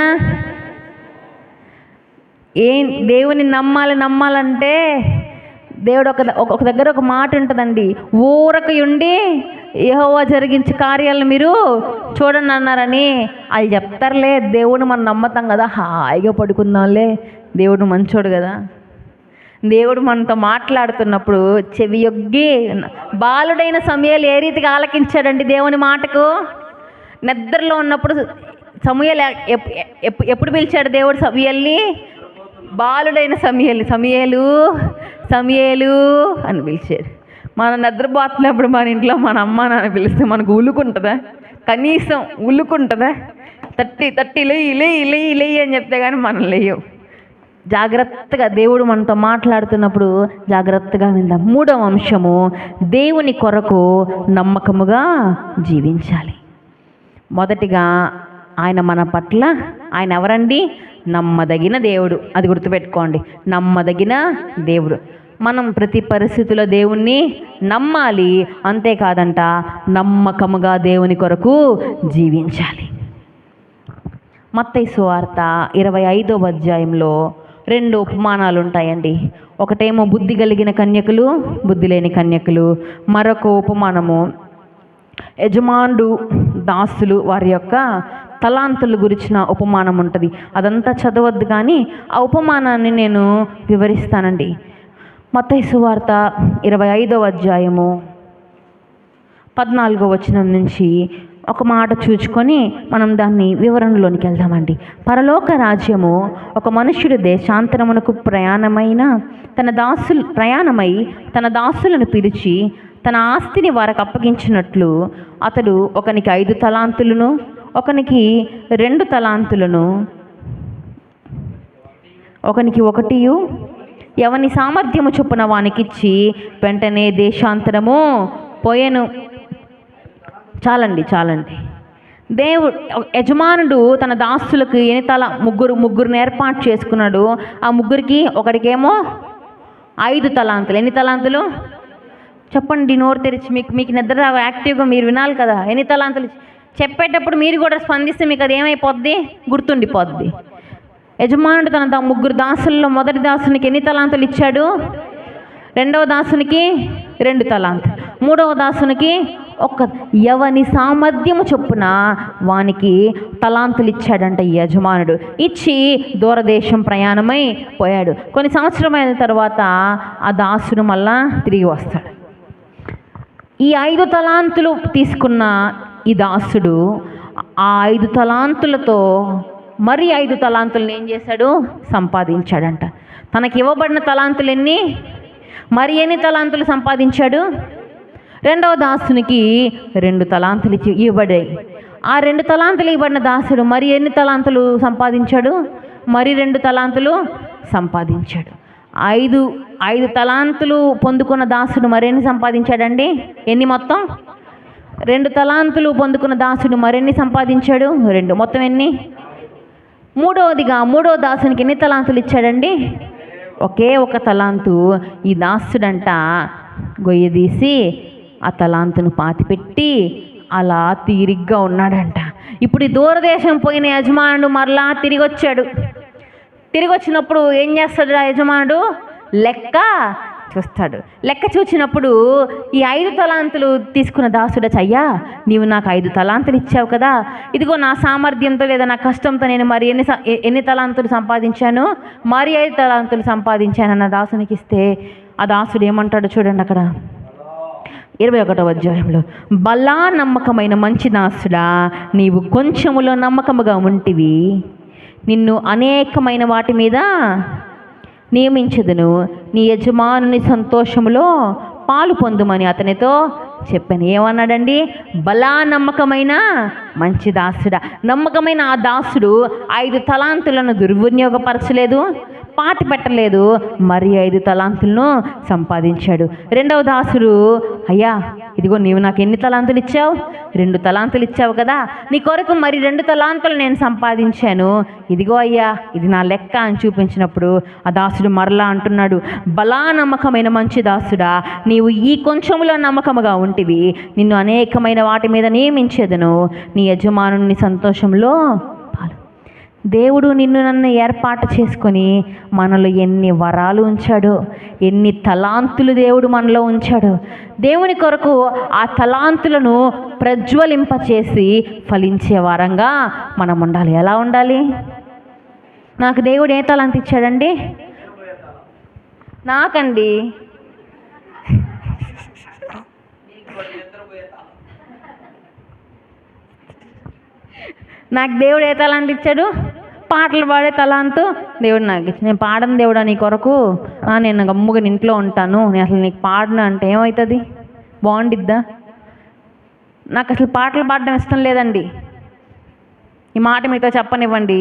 దేవుని నమ్మాలంటే దేవుడు ఒక దగ్గర ఒక మాట ఉంటుందండి, ఊరకయుండి యెహోవా జరిగించే కార్యాలను మీరు చూడండి అన్నారని. అది చెప్తారులే, దేవుడు మనం నమ్మతాం కదా, హాయిగా పడుకుందాంలే, దేవుడు మంచోడు కదా. దేవుడు మనతో మాట్లాడుతున్నప్పుడు చెవి యొగ్గి, బాలుడైన సమూయేలు ఏ రీతిగా ఆలకించాడండి దేవుని మాటకు. నిద్రలో ఉన్నప్పుడు సమూయేలు ఎప్పుడు పిలిచాడు దేవుడు సమూయేలుని? బాలుడైన సమూయేలు సమూయేలు అని పిలిచాడు. మనం నిద్రపోతున్నప్పుడు మన ఇంట్లో మన అమ్మ నాన్న పిలిస్తే మనకు ఉలుకుంటుందా? కనీసం ఉలుకుంటుందా? తట్టి లే అని చెప్తే కానీ మనం లేయవు. జాగ్రత్తగా దేవుడు మనతో మాట్లాడుతున్నప్పుడు జాగ్రత్తగా విందాం. 3వ అంశము, దేవుని కొరకు నమ్మకముగా జీవించాలి. మొదటిగా ఆయన మన పట్ల, ఆయన ఎవరండి? నమ్మదగిన దేవుడు. అది గుర్తుపెట్టుకోండి, నమ్మదగిన దేవుడు. మనం ప్రతి పరిస్థితిలో దేవుణ్ణి నమ్మాలి. అంతేకాదంట, నమ్మకముగా దేవుని కొరకు జీవించాలి. మత్తయి సువార్త 25వ అధ్యాయంలో 2 ఉపమానాలు ఉంటాయండి. ఒకటేమో బుద్ధి కలిగిన కన్యకులు, బుద్ధి లేని కన్యకులు. మరొక ఉపమానము యజమానుడు, దాసులు, వారి యొక్క తలాంతుల గురించిన ఉపమానం ఉంటుంది. అదంతా చదవద్దు, కానీ ఆ ఉపమానాన్ని నేను వివరిస్తానండి. మత్తయి సువార్త 25వ అధ్యాయము 14వ వచనం నుంచి ఒక మాట చూచుకొని మనం దాన్ని వివరణలోనికి వెళ్దామండి. పరలోక రాజ్యము ఒక మనుష్యుడు దేశాంతరమునకు ప్రయాణమై తన దాసులను పిలిచి తన ఆస్తిని వారికి అప్పగించినట్లు అతడు ఒకనికి 5 తలాంతులను, ఒకనికి 2 తలాంతులను, ఒకనికి 1, ఎవని సామర్థ్యము చొప్పున వానికిచ్చి వెంటనే దేశాంతరము పోయెను. చాలండి. యజమానుడు తన దాసులకు ముగ్గురుని ఏర్పాటు చేసుకున్నాడు. ఆ ముగ్గురికి, ఒకడికేమో 5 తలాంతులు. ఎన్ని తలాంతులు చెప్పండి, నోరు తెరిచి. మీకు నిద్ర యాక్టివ్గా మీరు వినాలి కదా. ఎన్ని తలాంతులు చెప్పేటప్పుడు మీరు కూడా స్పందిస్తే మీకు అది ఏమైపోద్ది? గుర్తుండిపోద్ది. యజమానుడు తన 3 దాసుల్లో మొదటి దాసునికి ఎన్ని తలాంతులు ఇచ్చాడు? 2వ దాసునికి 2 తలాంతులు, 3వ దాసునికి 1. ఎవని సామర్థ్యము చొప్పున వానికి తలాంతులు ఇచ్చాడంట ఈ యజమానుడు. ఇచ్చి దూరదేశం ప్రయాణమై పోయాడు. కొన్ని సంవత్సరమైన తర్వాత ఆ దాసుడు మళ్ళా తిరిగి వస్తాడు. ఈ 5 తలాంతులు తీసుకున్న ఈ దాసుడు ఆ 5 తలాంతులతో మరి 5 తలాంతులను ఏం చేశాడు? సంపాదించాడంట. తనకి ఇవ్వబడిన తలాంతులు ఎన్ని? మరి ఎన్ని తలాంతులు సంపాదించాడు? 2వ దాసునికి 2 తలాంతులు ఇవ్వబడాయి. ఆ 2 తలాంతులు ఇవ్వబడిన దాసుడు మరి ఎన్ని తలాంతులు సంపాదించాడు? మరి 2 తలాంతులు సంపాదించాడు. 5 తలాంతులు పొందుకున్న దాసుడు మరెన్ని సంపాదించాడండి? ఎన్ని మొత్తం? 2 తలాంతులు పొందుకున్న దాసుడు మరెన్ని సంపాదించాడు? 2. మొత్తం ఎన్ని? మూడవ దాసునికి ఎన్ని తలాంతులు ఇచ్చాడండి? ఒకే 1 తలాంతు. ఈ దాసుడంట గొయ్య తీసి ఆ తలాంతును పాతిపెట్టి అలా తీరిగ్గా ఉన్నాడంట. ఇప్పుడు ఈ దూరదేశం పోయిన యజమానుడు మరలా తిరిగి వచ్చాడు. తిరిగి వచ్చినప్పుడు ఏం చేస్తాడు ఆ యజమానుడు? లెక్క చూస్తాడు. లెక్క చూసినప్పుడు ఈ 5 తలాంతులు తీసుకున్న దాసుడు, అయ్యా నీవు నాకు 5 తలాంతులు ఇచ్చావు కదా, ఇదిగో నా సామర్థ్యంతో లేదా నా కష్టంతో నేను మరి ఎన్ని తలాంతులు సంపాదించాను? మరి 5 తలాంతులు సంపాదించానన్న దాసునికి ఇస్తే ఆ దాసుడు ఏమంటాడు చూడండి అక్కడ 21వ అధ్యాయంలో, బలా నమ్మకమైన మంచి దాసుడా, నీవు కొంచెములో నమ్మకముగా ఉంటివి, నిన్ను అనేకమైన వాటి మీద నియమించదును, నీ యజమానుని సంతోషములో పాలు పొందుమని అతనితో చెప్పాను. ఏమన్నాడండి? బలా నమ్మకమైన మంచి దాసుడా. నమ్మకమైన ఆ దాసుడు 5 తలాంతులను దుర్వినియోగపరచలేదు, పాతి పెట్టలేదు, మరి 5 తలాంతులను సంపాదించాడు. 2వ దాసుడు, అయ్యా ఇదిగో నీవు నాకు ఎన్ని తలాంతులు ఇచ్చావు? 2 తలాంతులు ఇచ్చావు కదా, నీ కొరకు మరి 2 తలాంతులు నేను సంపాదించాను, ఇదిగో అయ్యా ఇది నా లెక్క అని చూపించినప్పుడు ఆ దాసుడు మరలా అంటున్నాడు, బలా నమ్మకమైన మంచి దాసుడా, నీవు ఈ కొంచెములో నమ్మకముగా ఉంటివి, నిన్ను అనేకమైన వాటి మీద నియమించేదను, నీ యజమానుని సంతోషంలో పాలు. దేవుడు నిన్ను నన్ను ఏర్పాటు చేసుకొని మనలో ఎన్ని వరాలు ఉంచాడో, ఎన్ని తలాంతులు దేవుడు మనలో ఉంచాడో, దేవుని కొరకు ఆ తలాంతులను ప్రజ్వలింపచేసి ఫలించే వారంగా మనం ఉండాలి. ఎలా ఉండాలి? నాకు దేవుడు ఏ తలాంతి ఇచ్చాడండి? నాకండి నాకు దేవుడు ఏ తలాంతి ఇచ్చాడు? పాటలు పాడే తలాంతు దేవుడు నాకు ఇచ్చి. నేను పాడను దేవుడా నీ కొరకు, నేను గమ్ముగా ఇంట్లో ఉంటాను, నేను అసలు నీకు పాడను అంటే ఏమవుతుంది? బాగుండిద్దా? నాకు అసలు పాటలు పాడడం ఇష్టం లేదండి. ఈ మాట మీతో చెప్పనివ్వండి,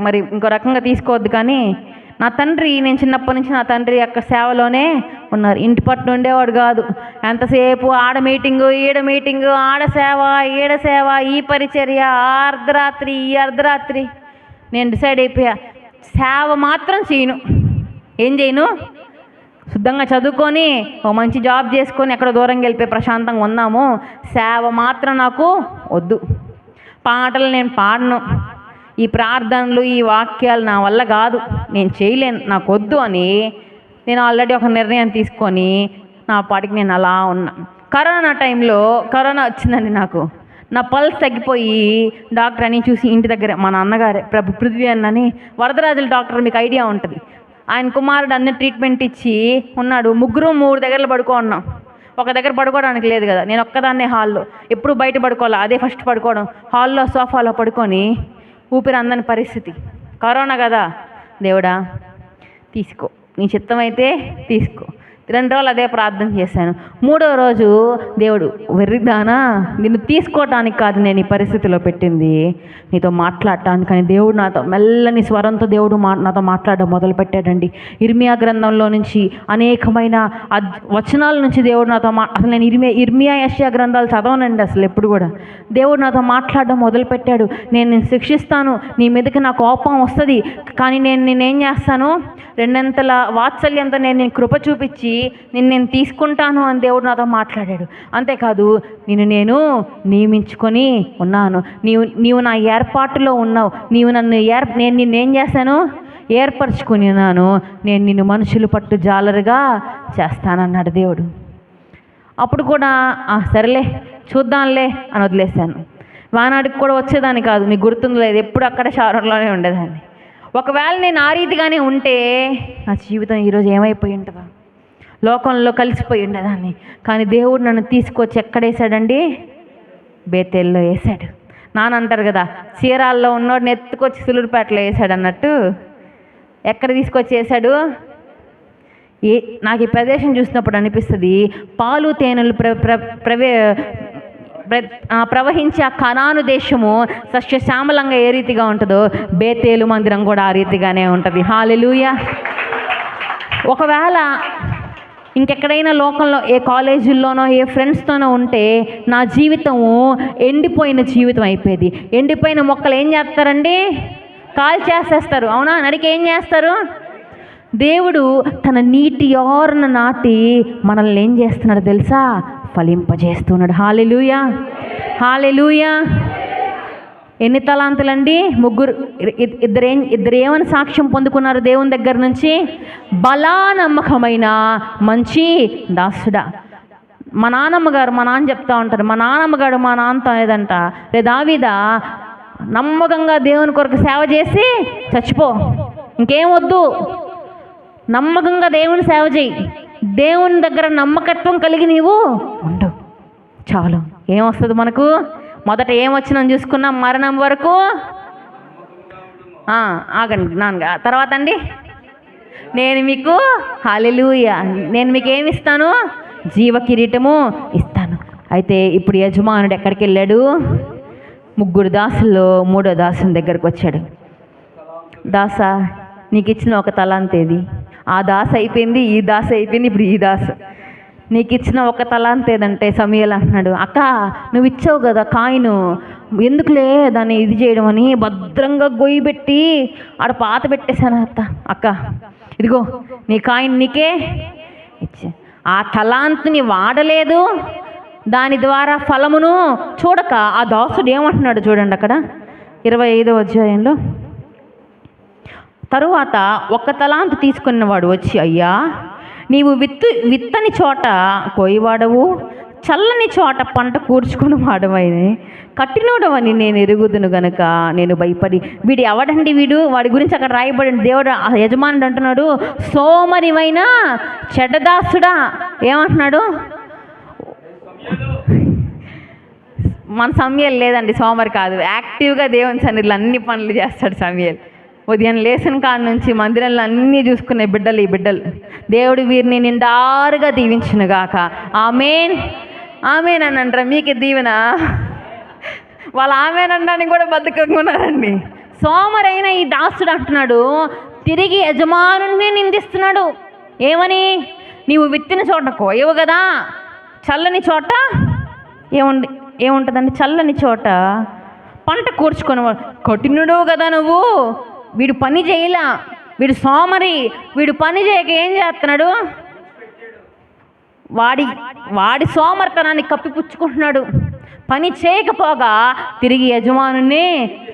మరి ఇంకో రకంగా తీసుకోవద్దు. కానీ నా తండ్రి, నేను చిన్నప్పటి నుంచి నా తండ్రి యొక్క సేవలోనే ఉన్నారు. ఇంటి పట్టు ఉండేవాడు కాదు. ఎంతసేపు ఆడ మీటింగు, ఈడ మీటింగు, ఆడ సేవ, ఈడ సేవ, ఈ పరిచర్య, అర్ధరాత్రి, ఈ అర్ధరాత్రి. నేను డిసైడ్ అయిపోయా, సేవ మాత్రం చేయను. ఏం చేయను? శుద్ధంగా చదువుకొని ఓ మంచి జాబ్ చేసుకొని ఎక్కడో దూరంగా వెళ్ళిపోయి ప్రశాంతంగా ఉన్నాము. సేవ మాత్రం నాకు వద్దు. పాటలు నేను పాడను. ఈ ప్రార్థనలు, ఈ వాక్యాలు నా వల్ల కాదు, నేను చేయలేను, నాకు వద్దు అని నేను ఆల్రెడీ ఒక నిర్ణయం తీసుకొని నా పాటికి నేను అలా ఉన్నా. కరోనా టైంలో కరోనా వచ్చిందండి. నాకు నా పల్స్ తగ్గిపోయి డాక్టర్ అని చూసి ఇంటి దగ్గర మా నాన్నగారే పృథ్వీ అన్నని వరదరాజుల డాక్టర్, మీకు ఐడియా ఉంటుంది. ఆయన కుమారుడు అన్ని ట్రీట్మెంట్ ఇచ్చి ఉన్నాడు. ముగ్గురు 3 దగ్గరలో పడుకున్నాం. ఒక దగ్గర పడుకోవడానికి లేదు కదా. నేను ఒక్కదాన్నే హాల్లో, ఎప్పుడు బయట పడుకోవాలి, అదే ఫస్ట్ పడుకోవడం. హాల్లో సోఫాలో పడుకొని ఊపిరి అందని పరిస్థితి. కరోనా కదా, దేవుడా తీసుకో, నీ చిత్తమైతే తీసుకో. 2 రోజులు అదే ప్రార్థన చేశాను. 3వ రోజు దేవుడు, వెర్రిదానా, నిన్ను తీసుకోవటానికి కాదు నేను ఈ పరిస్థితిలో పెట్టింది, నీతో మాట్లాడటానికి. కానీ దేవుడు నాతో మెల్లని స్వరంతో దేవుడు నాతో మాట్లాడడం మొదలుపెట్టాడండి. ఇర్మియా గ్రంథంలో నుంచి అనేకమైన వచనాల నుంచి దేవుడు నాతో అసలు నేను ఇర్మియా యెషయా గ్రంథాలు చదవనండి అసలు ఎప్పుడు కూడా. దేవుడు నాతో మాట్లాడడం మొదలుపెట్టాడు. నేను శిక్షిస్తాను, నీ మీదకి నా కోపం వస్తుంది, కానీ నేనేం చేస్తాను, 2 వాత్సల్యంతో నేను కృప చూపించి నేను తీసుకుంటాను అని దేవుడు నాతో మాట్లాడాడు. అంతేకాదు, నేను నియమించుకొని ఉన్నాను, నీవు నా ఏర్పాటులో ఉన్నావు, నేను నిన్నేం చేశాను, ఏర్పరచుకుని ఉన్నాను, నేను నిన్ను మనుషులు పట్టు జాలరుగా చేస్తానన్నాడు దేవుడు. అప్పుడు కూడా సరేలే చూద్దాంలే అని వదిలేశాను. వానాడికి కూడా వచ్చేదాన్ని కాదు, మీకు గుర్తుంది లేదు, ఎప్పుడు అక్కడ షారంలోనే ఉండేదాన్ని. ఒకవేళ నేను ఆ రీతిగానే ఉంటే నా జీవితం ఈరోజు ఏమైపోయి ఉంటుందా, లోకంలో కలిసిపోయి ఉండేదాన్ని. కానీ దేవుడు నన్ను తీసుకొచ్చి ఎక్కడేసాడండి? బేతేల్లో వేసాడు. నాన్న అంటారు కదా, చీరాల్లో ఉన్నోడిని ఎత్తుకొచ్చి సులూరుపేటలో వేసాడు అన్నట్టు, ఎక్కడ తీసుకొచ్చి వేసాడు? నాకు ఈ ప్రదేశం చూసినప్పుడు అనిపిస్తుంది, పాలు తేనెలు ప్రవహించే ఆ కనాను దేశము సస్యశ్యామలంగా ఏ రీతిగా ఉంటుందో బేతేలు మందిరం కూడా ఆ రీతిగానే ఉంటుంది. హల్లెలూయా. ఒకవేళ ఇంకెక్కడైనా లోకంలో ఏ కాలేజీల్లోనో ఏ ఫ్రెండ్స్తోనో ఉంటే నా జీవితము ఎండిపోయిన జీవితం అయిపోయేది. ఎండిపోయిన మొక్కలు ఏం చేస్తారండి? కాల్ చేసేస్తారు, అవునా? నరికి ఏం చేస్తారు? దేవుడు తన నీటి యోరన నాటి మనల్ని ఏం చేస్తున్నాడు తెలుసా? ఫలింపజేస్తున్నాడు. హల్లెలూయా, హల్లెలూయా. ఎన్ని తలాంతులండి? 3. ఇద్దరు ఏమని సాక్ష్యం పొందుకున్నారు దేవుని దగ్గర నుంచి? బలా నమ్మకమైన మంచి దాసుడా. మా నాన్న చెప్తా ఉంటారు, మా నాన్నతో అనేదంట, రే దావీదా, నమ్మకంగా దేవుని కొరకు సేవ చేసి చచ్చిపో, ఇంకేం వద్దు, నమ్మకంగా దేవుని సేవ చేయి, దేవుని దగ్గర నమ్మకత్వం కలిగి నీవు ఉండు, చాలు. ఏమొస్తుంది మనకు? మొదట ఏమొచ్చిందని చూసుకున్నాం, మరణం వరకు. ఆగండి నాన్నగా, తర్వాత అండి, నేను మీకు హల్లెలూయా, నేను మీకు ఏమి ఇస్తాను? జీవ కిరీటము ఇస్తాను. అయితే ఇప్పుడు యజమానుడు ఎక్కడికి వెళ్ళాడు? 3 దాసుల్లో 3వ దాసుని దగ్గరకు వచ్చాడు. దాసా, నీకు ఇచ్చిన ఒక తలాంతేది? ఆ దాస అయిపోయింది, ఈ దాస అయిపోయింది, ఇప్పుడు ఈ దాస. నీకు ఇచ్చిన ఒక తలాంత్ ఏదంటే సమూయేలు అంటున్నాడు, అక్క నువ్వు ఇచ్చావు కదా కాయిను, ఎందుకులే దాన్ని ఇది చేయడం అని భద్రంగా గొయ్యి పెట్టి ఆడ పాత పెట్టేశాను అక్క, ఇదిగో నీ కాయిన్ నీకే ఇచ్చే. ఆ తలాంతుని వాడలేదు, దాని ద్వారా ఫలమును చూడక ఆ దాసుడు ఏమంటున్నాడు చూడండి అక్కడ 25వ అధ్యాయంలో, తరువాత 1 తలాంతు తీసుకున్నవాడు వచ్చి, అయ్యా, నీవు విత్తని చోట కోయివాడవు, చల్లని చోట పంట కూర్చుకుని వాడవని కట్టినోడవని నేను ఎరుగుదును గనుక నేను భయపడి. వీడు ఎవడండి వీడు? వాడి గురించి అక్కడ రాయబడింది. దేవుడు యజమానుడు అంటున్నాడు, సోమరివైన చెడ్డదాసుడా. ఏమంటున్నాడు? మన సమయాలు లేదండి, సోమరి కాదు, యాక్టివ్గా దేవుని సన్నిధిలో అన్ని పనులు చేస్తాడు సమయాలు. ఉదయం లేచిన కాడ నుంచి మందిరంలో అన్నీ చూసుకునే బిడ్డలు ఈ బిడ్డలు. దేవుడు వీరిని నిండారుగా దీవించునుగాక. ఆమేన్ ఆమేన్ అని అంటారా? మీకు దీవెన. వాళ్ళు ఆమేన్ అనడానికి కూడా బద్ధకంగా ఉన్నారండి. సోమరైన ఈ దాసుడు అంటున్నాడు, తిరిగి యజమానుని నిందిస్తున్నాడు. ఏమని? నీవు విత్తిన చోట కోయవు కదా, చల్లని చోట ఏముంటుందండి? చల్లని చోట పంట కూర్చుకునేవాడు. కఠినుడు కదా నువ్వు. వీడు పని చేయలా, వీడు సోమరి, వీడు పని చేయక ఏం చేస్తున్నాడు? వాడి సోమర్తనాన్ని కప్పిపుచ్చుకుంటున్నాడు. పని చేయకపోగా తిరిగి యజమానునే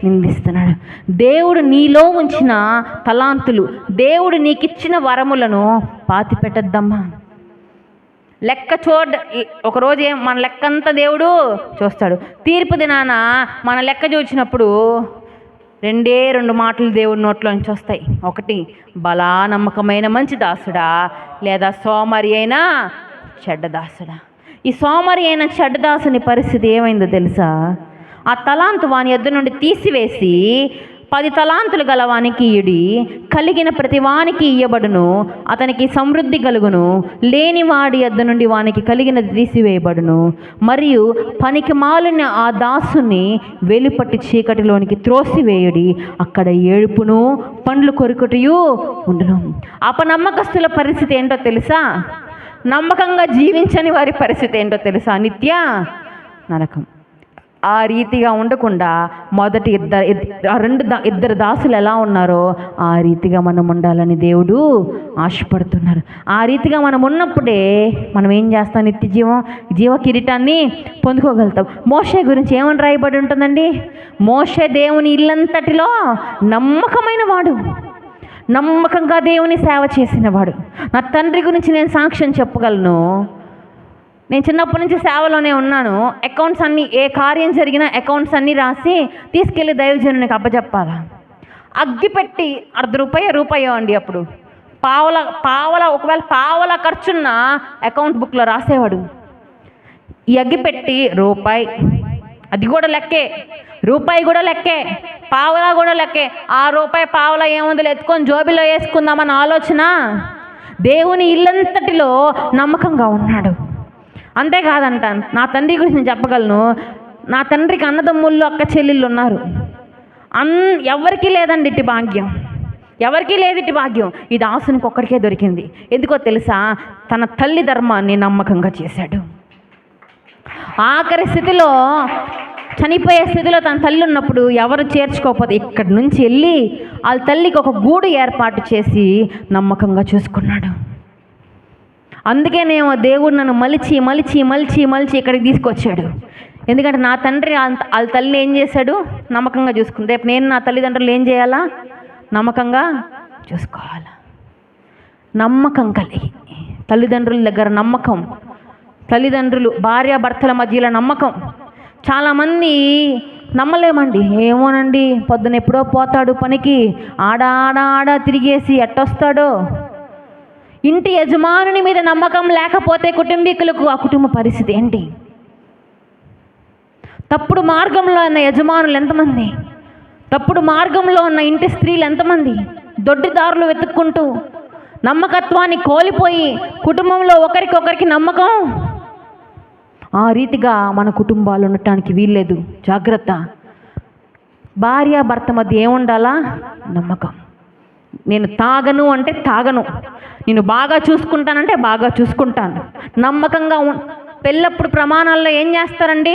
నిందిస్తున్నాడు. దేవుడు నీలో ఉంచిన తలాంతులు, దేవుడు నీకిచ్చిన వరములను పాతి పెట్టద్దమ్మా. లెక్క ఒకరోజు మన లెక్కంతా దేవుడు చూస్తాడు. తీర్పు దినాన మన లెక్క చూసినప్పుడు 2 మాటలు దేవుడి నోట్లో నుంచి వస్తాయి. ఒకటి, బలా నమ్మకమైన మంచి దాసుడా, లేదా సోమరి అయినా చెడ్డదాసుడా. ఈ సోమరి అయిన చెడ్డదాసుని పరిస్థితి ఏమైందో తెలుసా? ఆ తలాంతు వాని యొద్ద నుండి తీసివేసి 10 తలాంతులు గలవానికి ఇయ్యుడి, కలిగిన ప్రతి వానికి ఇయ్యబడును, అతనికి సమృద్ధి కలుగును. లేని వాడి యొద్ద నుండి వానికి కలిగినది తీసివేయబడును. మరియు పనికి మాలిన ఆ దాసుని వెలుపట్టి చీకటిలోనికి త్రోసివేయుడి, అక్కడ ఏడుపును పండ్లు కొరుకుటయు ఉండును. అపనమ్మకస్తుల పరిస్థితి ఏంటో తెలుసా? నమ్మకంగా జీవించని వారి పరిస్థితి ఏంటో తెలుసా? నిత్య నరకం. ఆ రీతిగా ఉండకుండా మొదటి ఇద్దరు దాసులు ఎలా ఉన్నారో ఆ రీతిగా మనం ఉండాలని దేవుడు ఆశపడుతున్నారు. ఆ రీతిగా మనం ఉన్నప్పుడే మనం ఏం చేస్తాం? నిత్య జీవ కిరీటాన్ని పొందుకోగలుగుతాం. మోషే గురించి ఏమని రాయబడి ఉంటుందండి? మోషే దేవుని ఇల్లంతటిలో నమ్మకమైన వాడు, నమ్మకంగా దేవుని సేవ చేసినవాడు. నా తండ్రి గురించి నేను సాక్ష్యం చెప్పగలను. నేను చిన్నప్పటి నుంచి సేవలోనే ఉన్నాను. అకౌంట్స్ అన్నీ, ఏ కార్యం జరిగినా అకౌంట్స్ అన్నీ రాసి తీసుకెళ్ళి దైవజనునికి అప్పచెప్పాలా. అగ్గిపెట్టి ₹1 అండి. అప్పుడు ఒకవేళ పావల ఖర్చున్న అకౌంట్ బుక్లో రాసేవాడు. ఈ అగ్గిపెట్టి ₹1, అది కూడా లెక్కే, ₹1 కూడా లెక్కే, పావలా కూడా లెక్కే. ఆ ₹1 పావలా ఏముందో ఎత్తుకొని జోబిలో వేసుకుందామన్న ఆలోచన. దేవుని ఇల్లంతటిలో నమ్మకంగా ఉన్నాడు. అంతేకాదంట, నా తండ్రి గురించి నేను చెప్పగలను. నా తండ్రికి అన్నదమ్ముళ్ళు, అక్క చెల్లెళ్ళు ఉన్నారు. ఎవరికీ లేదండి ఇట్టి భాగ్యం, ఎవరికీ లేదు ఇట్టి భాగ్యం. ఈ దాసునికి ఒక్కడికే దొరికింది. ఎందుకో తెలుసా? తన తల్లి ధర్మాన్ని నమ్మకంగా చేశాడు. ఆఖరి స్థితిలో, చనిపోయే స్థితిలో తన తల్లి ఉన్నప్పుడు ఎవరు చేర్చుకోకపోతే ఇక్కడి నుంచి వెళ్ళి వాళ్ళ తల్లికి ఒక గూడు ఏర్పాటు చేసి నమ్మకంగా చూసుకున్నాడు. అందుకేనేమో దేవుడు నన్ను మలిచి మలిచి మలిచి మలిచి ఇక్కడికి తీసుకొచ్చాడు. ఎందుకంటే నా తండ్రి వాళ్ళ తల్లిని ఏం చేశాడు? నమ్మకంగా చూసుకుంది. రేపు నేను నా తల్లిదండ్రులు ఏం చేయాలా? నమ్మకంగా చూసుకోవాలా. నమ్మకం కలిగి తల్లిదండ్రుల దగ్గర నమ్మకం, తల్లిదండ్రులు భార్యాభర్తల మధ్యలో నమ్మకం. చాలామంది నమ్మలేమండి. ఏమోనండి, పొద్దున ఎప్పుడో పోతాడు పనికి, ఆడ తిరిగేసి ఎట్టొస్తాడో. ఇంటి యజమానుని మీద నమ్మకం లేకపోతే కుటుంబీకులకు ఆ కుటుంబ పరిస్థితి ఏంటి? తప్పుడు మార్గంలో ఉన్న యజమానులు ఎంతమంది? తప్పుడు మార్గంలో ఉన్న ఇంటి స్త్రీలు ఎంతమంది? దొడ్డిదారులు వెతుక్కుంటూ నమ్మకత్వాన్ని కోల్పోయి కుటుంబంలో ఒకరికొకరికి నమ్మకం. ఆ రీతిగా మన కుటుంబాలు ఉండటానికి వీల్లేదు. జాగ్రత్త. భార్య భర్త మధ్య ఏముండాలా? నమ్మకం. నేను తాగను అంటే తాగను, నేను బాగా చూసుకుంటానంటే బాగా చూసుకుంటాను. నమ్మకంగా పెళ్ళప్పుడు ప్రమాణాల్లో ఏం చేస్తారండి?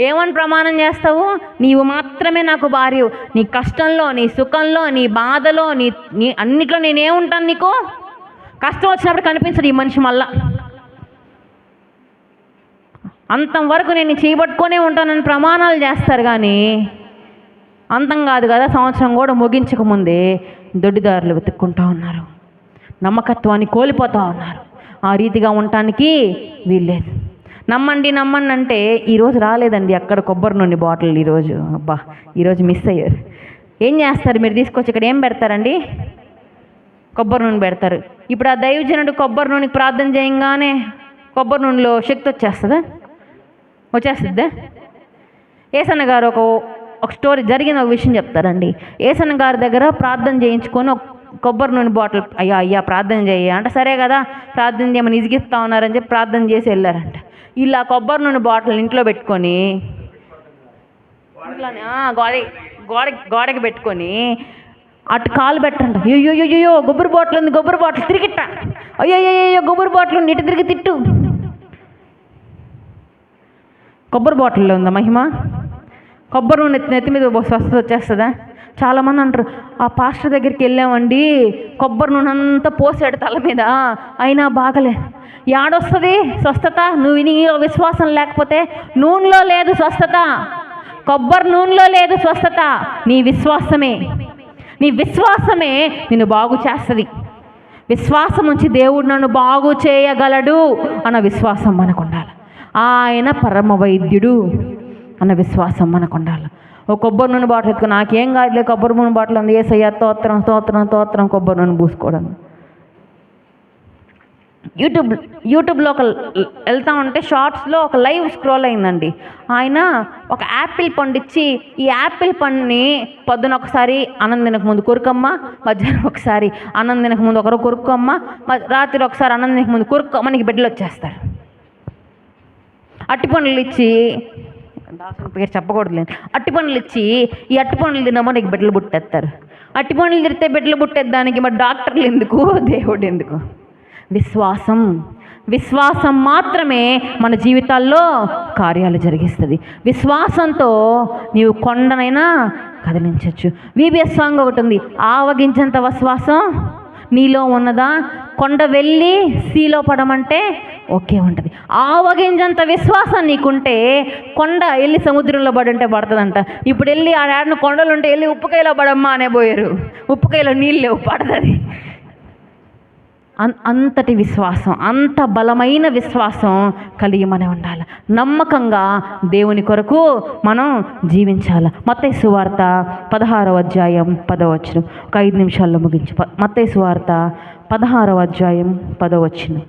ఏమని ప్రమాణం చేస్తావు? నీవు మాత్రమే నాకు భార్య, నీ కష్టంలో, నీ సుఖంలో, నీ బాధలో, నీ అన్నిట్లో నేనేముంటాను నీకు. కష్టం వచ్చినప్పుడు కనిపించదు ఈ మనిషి మళ్ళా. అంతవరకు నేను చేయబట్టుకొనే ఉంటానని ప్రమాణాలు చేస్తారు. కానీ అంతం కాదు కదా, సంవత్సరం కూడా ముగించకముందే దొడ్డిదారులు వెతుక్కుంటూ ఉన్నారు, నమ్మకత్వాన్ని కోల్పోతూ ఉన్నారు. ఆ రీతిగా ఉండటానికి వీల్లేదు. నమ్మండి నమ్మండి అంటే ఈరోజు రాలేదండి అక్కడ కొబ్బరి నూనె బాటిల్. ఈరోజు అబ్బా ఈరోజు మిస్ అయ్యారు. ఏం చేస్తారు మీరు తీసుకొచ్చి ఇక్కడ ఏం పెడతారండి? కొబ్బరి నూనె పెడతారు. ఇప్పుడు ఆ దైవజనుడు కొబ్బరి నూనెకి ప్రార్థన చేయంగానే కొబ్బరి నూనెలో శక్తి వచ్చేస్తుందా? వచ్చేస్తుందా? ఏసన్న గారు ఒక స్టోరీ జరిగిన ఒక విషయం చెప్తారండి. ఏసన్న గారి దగ్గర ప్రార్థన చేయించుకొని ఒక కొబ్బరి నూనె బాటిల్, అయ్యా ప్రార్థన చేయ అంటే సరే కదా ప్రార్థన చేయమని ఇసిగిస్తా ఉన్నారని చెప్పి ప్రార్థన చేసి వెళ్ళారంట. ఇలా కొబ్బరి నూనె బాటిల్ ఇంట్లో పెట్టుకొని గోడకి పెట్టుకొని అటు కాలు పెట్టండి. అయ్యో కొబ్బరి బాటిల్ ఉంది, కొబ్బరి బాటిల్ తిరిగిట్ట, అయ్యో కొబ్బరి బాటిల్ ఉంది, ఇటు తిరిగి తిట్టు. కొబ్బరి బాటిల్లో ఉందా మహిమ? కొబ్బరి నూనె నెత్తి మీద స్వస్థత వచ్చేస్తుందా? చాలామంది అంటారు, ఆ పాస్టర్ దగ్గరికి వెళ్ళామండి, కొబ్బరి నూనె అంతా పోసాడు తల మీద, అయినా బాగలే. ఏడొస్తుంది స్వస్థత? నువ్వు నీలో విశ్వాసం లేకపోతే. నూనెలో లేదు స్వస్థత, కొబ్బరి నూనెలో లేదు స్వస్థత, నీ విశ్వాసమే. నీ విశ్వాసమే నిన్ను బాగు చేస్తుంది. విశ్వాసం నుంచి దేవుడు నన్ను బాగు చేయగలడు అన్న విశ్వాసం మనకు ఉండాలి. ఆయన పరమ వైద్యుడు అన్న విశ్వాసం మనకు ఉండాలి. ఒక కొబ్బరి నూనె బాటిల్ ఎత్తుకు, నాకేం కాదులే కొబ్బరి నూనె బాటిల్ ఉంది, యేసయ్య స్తోత్రం స్తోత్రం స్తోత్రం, కొబ్బరి నూనె పూసుకోవడం. యూట్యూబ్లో వెళ్తా ఉంటే షార్ట్స్లో ఒక లైవ్ స్క్రోల్ అయిందండి. ఆయన ఒక యాపిల్ పండు ఇచ్చి, ఈ యాపిల్ పండుని పొద్దున ఒకసారి అన్నం తినక ముందు కొరుకమ్మ, మధ్యాహ్నం ఒకసారి అన్నం తినక ముందు ఒకరు కొరుక్కమ్మ, రాత్రి ఒకసారి అన్నం తినక ముందు కొరుక్కమ్మ, నీకు బిడ్డలు వచ్చేస్తారు. అట్టి పండ్లు ఇచ్చి, దాసుని పేరు చెప్పకూడదులేదు, అట్టి పండ్లు ఇచ్చి ఈ అట్టి పండ్లు తినమో నీకు బిడ్డలు పుట్టేస్తారు. అట్టి పండ్లు తిరిగితే బిడ్డలు పుట్టేదానికి మరి డాక్టర్లు ఎందుకు, దేవుడు ఎందుకు? విశ్వాసం మాత్రమే మన జీవితాల్లో కార్యాలు జరిగిస్తుంది. విశ్వాసంతో నీవు కొండనైనా కదిలించవచ్చు. విబిఎస్ సాంగ్ ఒకటి ఉంది, ఆవగించేంత విశ్వాసం నీలో ఉన్నదా? కొండ వెళ్ళి సీలో పడమంటే ఓకే ఉంటుంది. ఆవగించేంత విశ్వాసం నీకుంటే కొండ వెళ్ళి సముద్రంలో పడంటే పడుతుందంట. ఇప్పుడు వెళ్ళి ఆడిన కొండలు ఉంటే వెళ్ళి ఉప్పుకాయలో పడమ్మా అనే పోయారు, ఉప్పుకాయలో నీళ్ళు లేవు, పడతుంది. అంతటి విశ్వాసం, అంత బలమైన విశ్వాసం కలిగి మనం ఉండాలి. నమ్మకంగా దేవుని కొరకు మనం జీవించాలి. మత్తయి సువార్త 16వ అధ్యాయం 10వ వచనం, ఒక 5 నిమిషాల్లో ముగించి. మత్తయి సువార్త 16వ అధ్యాయం 10వ వచనం.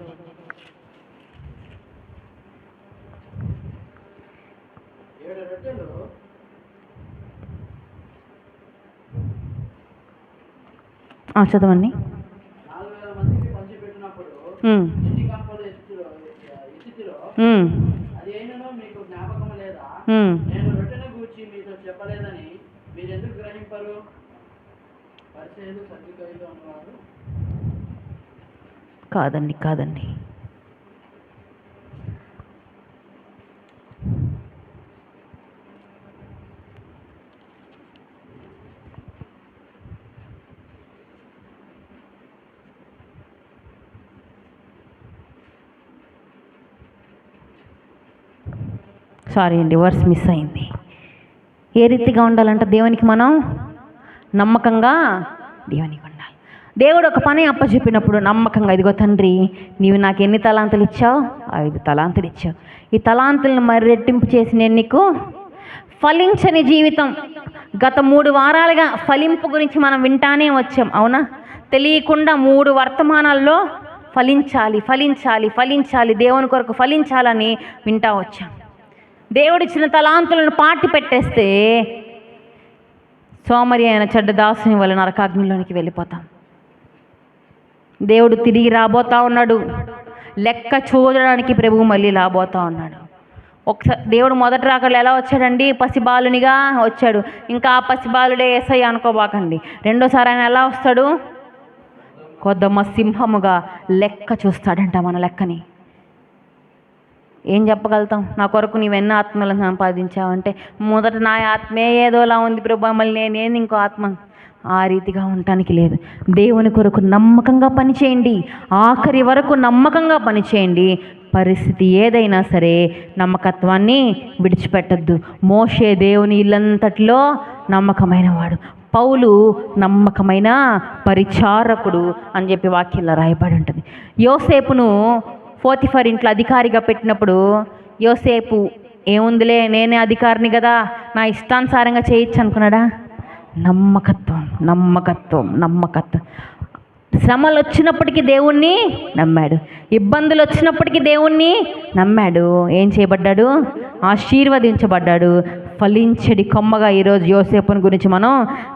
చదవండి. కాదండి సారీ అండి, వర్స్ మిస్ అయింది. ఏ రీతిగా ఉండాలంటే దేవునికి మనం నమ్మకంగా దేవునికి ఉండాలి. దేవుడు ఒక పని అప్పచెప్పినప్పుడు నమ్మకంగా, ఇదిగో తండ్రి నీవు నాకు ఎన్ని తలాంతులు ఇచ్చావు? 5 తలాంతులు ఇచ్చావు. ఈ తలాంతులను మరి రెట్టింపు చేసి నేను నీకు ఫలించని జీవితం. గత 3 వారాలుగా ఫలింపు గురించి మనం వింటానే వచ్చాం, అవునా? తెలియకుండా 3 వర్తమానాల్లో ఫలించాలి, దేవుని కొరకు ఫలించాలని వింటా వచ్చాం. దేవుడిచ్చిన తలాంతులను పాటి పెట్టేస్తే సోమరి అయిన చెడ్డ దాసుని వల్ల నరకాగ్నిలోనికి వెళ్ళిపోతాం. దేవుడు తిరిగి రాబోతా ఉన్నాడు. లెక్క చూడడానికి ప్రభువు మళ్ళీ రాబోతా ఉన్నాడు. ఒకసారి దేవుడు మొదటి రాకడలో ఎలా వచ్చాడండి? పసిబాలునిగా వచ్చాడు. ఇంకా ఆ పసిబాలుడే యేసయ్య అనుకోబాకండి. రెండోసారి ఆయన ఎలా వస్తాడు? కొద్దమ్మ సింహముగా లెక్క చూస్తాడంట మన లెక్కని. ఏం చెప్పగలుగుతాం? నా కొరకు నీవెన్న ఆత్మలను సంపాదించావంటే మొదట నా ఆత్మే ఏదోలా ఉంది ప్రభు, మళ్ళీ నేనేది ఇంకో ఆత్మ. ఆ రీతిగా ఉండటానికి లేదు. దేవుని కొరకు నమ్మకంగా పనిచేయండి, ఆఖరి వరకు నమ్మకంగా పనిచేయండి. పరిస్థితి ఏదైనా సరే నమ్మకత్వాన్ని విడిచిపెట్టద్దు. మోషే దేవుని ఇల్లంతట్లో నమ్మకమైన వాడు. పౌలు నమ్మకమైన పరిచారకుడు అని చెప్పి వాక్యంలో రాయబడి ఉంటుంది. యోసేపును పోతిఫర్ ఇంట్లో అధికారిగా పెట్టినప్పుడు యోసేపు ఏముందిలే నేనే అధికారిని కదా, నా ఇష్టానుసారంగా చేయొచ్చు అనుకున్నాడా? నమ్మకత్వం. శ్రమలు వచ్చినప్పటికీ దేవుణ్ణి నమ్మాడు, ఇబ్బందులు వచ్చినప్పటికీ దేవుణ్ణి నమ్మాడు. ఏం చేయబడ్డాడు? ఆశీర్వదించబడ్డాడు. ఫలించడి కొమ్మగా ఈరోజు యోసేపుని గురించి మనం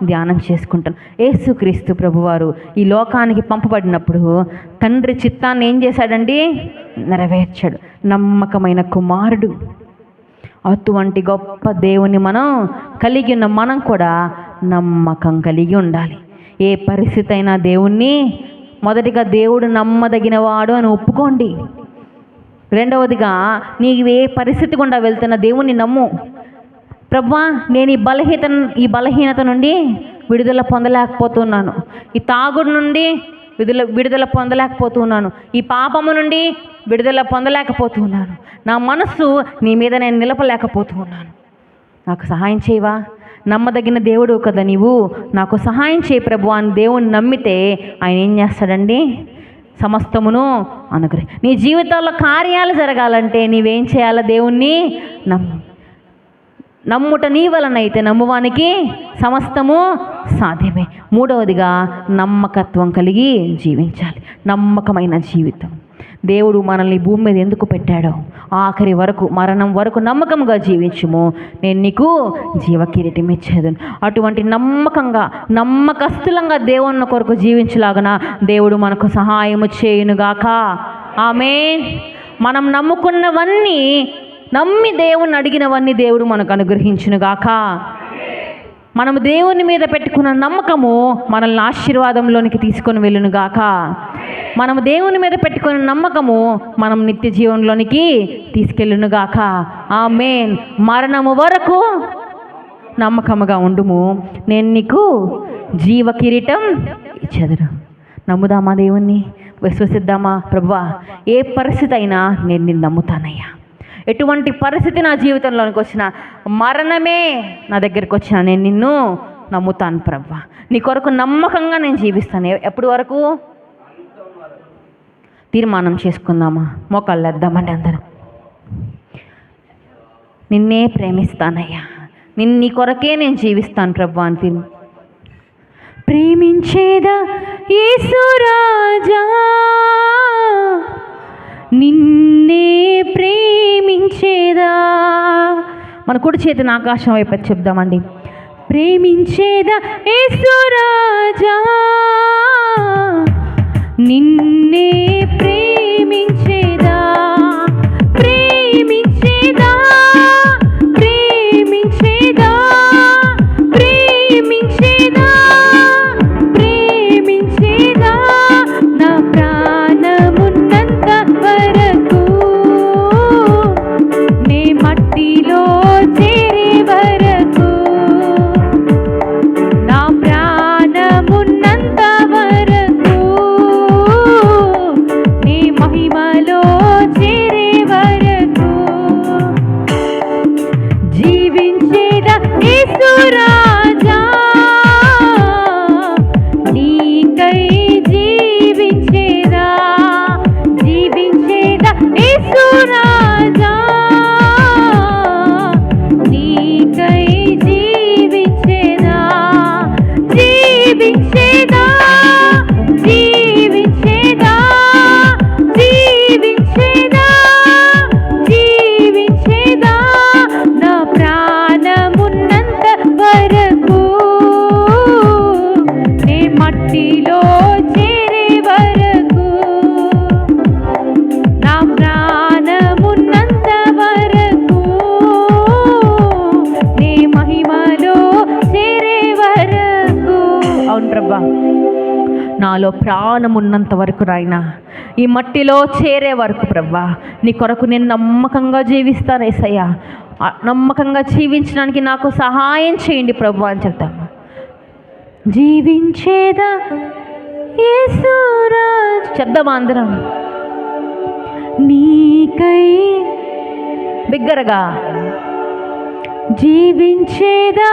ధ్యానం చేసుకుంటాం. యేసుక్రీస్తు ప్రభువారు ఈ లోకానికి పంపబడినప్పుడు తండ్రి చిత్తాన్ని ఏం చేశాడండి? నెరవేర్చాడు. నమ్మకమైన కుమారుడు. అటువంటి గొప్ప దేవుని మనం కలిగి ఉన్న మనం కూడా నమ్మకం కలిగి ఉండాలి. ఏ పరిస్థితి అయినా దేవుణ్ణి మొదటిగా దేవుడు నమ్మదగిన వాడు అని ఒప్పుకోండి. రెండవదిగా నీవు ఏ పరిస్థితి గుండా వెళ్తున్న దేవుణ్ణి నమ్ము. ప్రభువా, నేను ఈ బలహీనత నుండి విడుదల పొందలేకపోతున్నాను, ఈ తాగుడు నుండి విడుదల పొందలేకపోతున్నాను, ఈ పాపము నుండి విడుదల పొందలేకపోతున్నాను, నా మనస్సు నీ మీద నేను నిలపలేకపోతున్నాను, నాకు సహాయం చేయవా? నమ్మదగిన దేవుడు కదా నీవు, నాకు సహాయం చేయి ప్రభు అని దేవుని నమ్మితే ఆయన ఏం చేస్తాడండి? సమస్తమును నీ జీవితంలో కార్యాలు జరగాలంటే నీవేం చేయాలి? దేవుణ్ణి నమ్ముట నీ వలనైతే నమ్మువానికి సమస్తము సాధ్యమే. మూడవదిగా నమ్మకత్వం కలిగి జీవించాలి. నమ్మకమైన జీవితం. దేవుడు మనల్ని భూమి మీద ఎందుకు పెట్టాడో ఆఖరి వరకు, మరణం వరకు నమ్మకంగా జీవించుము, నేను నీకు జీవకిరీటం ఇచ్చేదను. అటువంటి నమ్మకస్తులంగా దేవుని కొరకు జీవించలాగన దేవుడు మనకు సహాయము చేయునుగాక. ఆమేన్. మనం నమ్ముకున్నవన్నీ, నమ్మి దేవుణ్ణి అడిగినవన్నీ దేవుడు మనకు అనుగ్రహించునుగాక. మనము దేవుని మీద పెట్టుకున్న నమ్మకము మనల్ని ఆశీర్వాదంలోనికి తీసుకొని వెళ్ళునుగాక. మనము దేవుని మీద పెట్టుకున్న నమ్మకము మనం నిత్య జీవంలోనికి తీసుకెళ్ళునుగాక. ఆమేన్. మరణము వరకు నమ్మకముగా ఉండుము, నేను నీకు జీవ కిరీటం ఇచ్చెదను. నమ్ముదామా దేవుణ్ణి? విశ్వసిద్దామా? ప్రభువా, ఏ పరిస్థితి అయినా నేను నిన్ను నమ్ముతానయ్యా. ఎటువంటి పరిస్థితి నా జీవితంలోనికి వచ్చినా, మరణమే నా దగ్గరికి వచ్చినా నేను నిన్ను నమ్ముతాను ప్రభువా. నీ కొరకు నమ్మకంగా నేను జీవిస్తాను. ఎప్పటి వరకు? తీర్మానం చేసుకుందామా? మోకాళ్ళు వేద్దామండి అందరం. నిన్నే ప్రేమిస్తానయ్యా, నీ కొరకే నేను జీవిస్తాను ప్రభువా అని ప్రేమించేదా యేసు రాజా, నిన్నే ప్రేమించేదా. మన కుడి చేతిని ఆకాశం వైపు చెప్దామండి. ప్రేమించేదా యేసు రాజా, నిన్నే ప్రేమించేదా, ప్రేమించేదా, ప్రేమించేదా, ప్రేమించేదా, ప్రేమించేదా, నా ప్రాణమున్నంత వరకు, నే మట్టిలో చేరే వరకు, నా ప్రాణమున్నంత వరకు, నీ మహిమలో చేరే వరకు, జీవించేదా యేసు రాజా, నీకై జీవించేదా, జీవించేదా యేసు రాజా, నీకై జీవించేదా, జీవించేదా, జీవించేదా, జీవించేదా, జీవించేదా, నా ప్రాణమున్నంత వరకు, నే మట్టిలో చేరే వరకు, నా ప్రాణమున్నంత వరకు, నీ మహిమలో చేరే వరకు. అవును ప్రభా, నాలో ప్రాణం ఉన్నంత వరకు నాయనా, ఈ మట్టిలో చేరే వరకు ప్రభా, నీ కొరకు నేను నమ్మకంగా జీవిస్తాను యేసయ్యా. నమ్మకంగా జీవించడానికి నాకు సహాయం చేయండి ప్రభు అని చెప్తాము. జీవించేదా యేసు రాజా, చెప్దామా అందరం? నీకై బిగ్గరగా జీవించేదా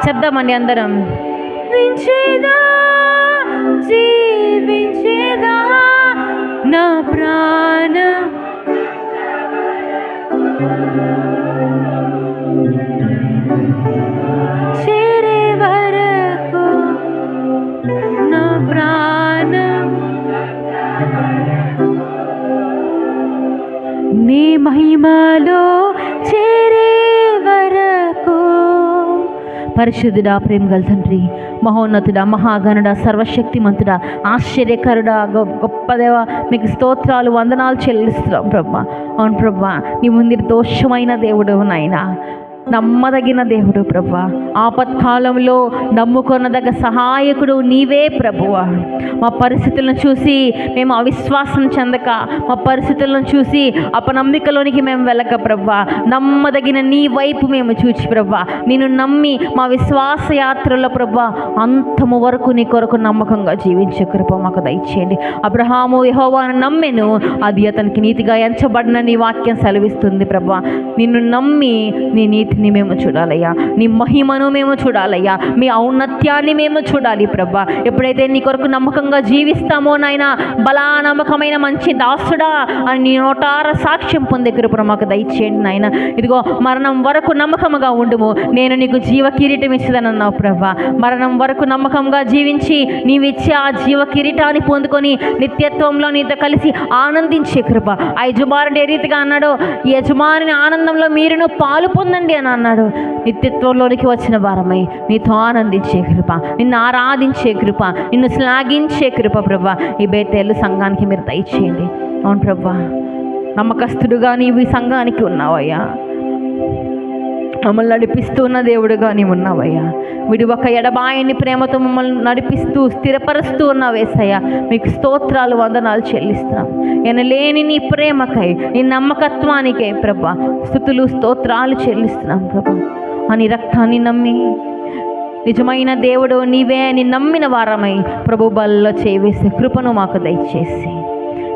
చెప్దామండి అందరం. జీవించేదా జీవించేదా నా ప్రాణం చేరే వరకు నా ప్రాణం నీ మహిమలో చేరే వరకు. పరిశుద్ధుడా, ప్రేమ గల తండ్రి, మహోన్నతుడా, మహాగణుడా, సర్వశక్తిమంతుడా, ఆశ్చర్యకరుడా, గొప్ప దేవ, మీకు స్తోత్రాలు, వందనాలు చెల్లిస్తున్నాం ప్రభా. అవును ప్రభా, నీవు నిర్దోషమైన దేవుడు నాయనా, నమ్మదగిన దేవుడు ప్రభా. ఆపత్కాలంలో నమ్ముకొనదగ్గ సహాయకుడు నీవే ప్రభువా. మా పరిస్థితులను చూసి మేము అవిశ్వాసం చెందక, మా పరిస్థితులను చూసి అపనమ్మికలోనికి మేము వెళ్ళక ప్రభా, నమ్మదగిన నీ వైపు మేము చూచి ప్రభా, నిన్ను నమ్మి మా విశ్వాస యాత్రలో ప్రభా అంతము వరకు నీ కొరకు నమ్మకంగా జీవించే కృప మాకు దయచేయండి. అబ్రహాము యెహోవాను నమ్మెను, అది అతనికి నీతిగా ఎంచబడిన నీ వాక్యం సెలవిస్తుంది ప్రభా. నిన్ను నమ్మి నీ నీతిని మేము చూడాలయ్యా, నీ మహిమను మేము చూడాలయ్యా, మీ ఔన్నత్యాన్ని మేము చూడాలి ప్రభా. ఎప్పుడైతే నీ కొరకు నమ్మకంగా జీవిస్తామో నాయన, బలా నమ్మకమైన మంచి దాసుడా అని నీ నోటార సాక్ష్యం పొందే కృపను మాకు దయచేయండి నాయన. ఇదిగో మరణం వరకు నమ్మకంగా ఉండుము, నేను నీకు జీవ కిరీటం ఇచ్చేదనన్నావు ప్రభా. మరణం వరకు నమ్మకంగా జీవించి నీవిచ్చే ఆ జీవ కిరీటాన్ని పొందుకొని నిత్యత్వంలో నీతో కలిసి ఆనందించే కృప. ఆ యజమానుడు ఏ రీతిగా అన్నాడో, ఈ యజమాని ఆనందంలో మీరును పాలు పొందండి అని అన్నాడు. నిత్యత్వంలోనికి వచ్చిన వారమై నీతో ఆనందించే కృప, నిన్ను ఆరాధించే కృప, నిన్ను శ్లాఘించే కృప ప్రభా ఈ బేతేలు సంఘానికి మీరు దయచేయండి. అవును ప్రభా, నమ్మకస్తుడుగా నీవు ఈ సంఘానికి ఉన్నావయ్యా, మమ్మల్ని నడిపిస్తున్న దేవుడుగా నీవు ఉన్నావయ్యా. విడివక ఎడబాయని ప్రేమతో మమ్మల్ని నడిపిస్తూ స్థిరపరుస్తూ ఉన్నావేసయ్యా. మీకు స్తోత్రాలు, వందనాలు చెల్లిస్తున్నాం. ఎనలేని నీ ప్రేమకై, నీ నమ్మకత్వానికై ప్రభా స్తుతులు, స్తోత్రాలు చెల్లిస్తున్నాం ప్రభా. అని రక్తాన్ని నమ్మి నిజమైన దేవుడు నీవే అని నమ్మిన వారమై ప్రభు బల్లో చేవేసే కృపను మాకు దయచేసి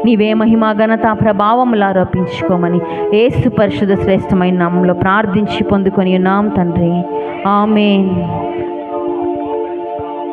నీవే మహిమా ఘనత ప్రభావములు ఆరోపించుకోమని యేసు పరిశుద్ధ శ్రేష్టమైన నామములో ప్రార్థించి పొందుకొని ఉన్నాం తండ్రి. ఆమేన్.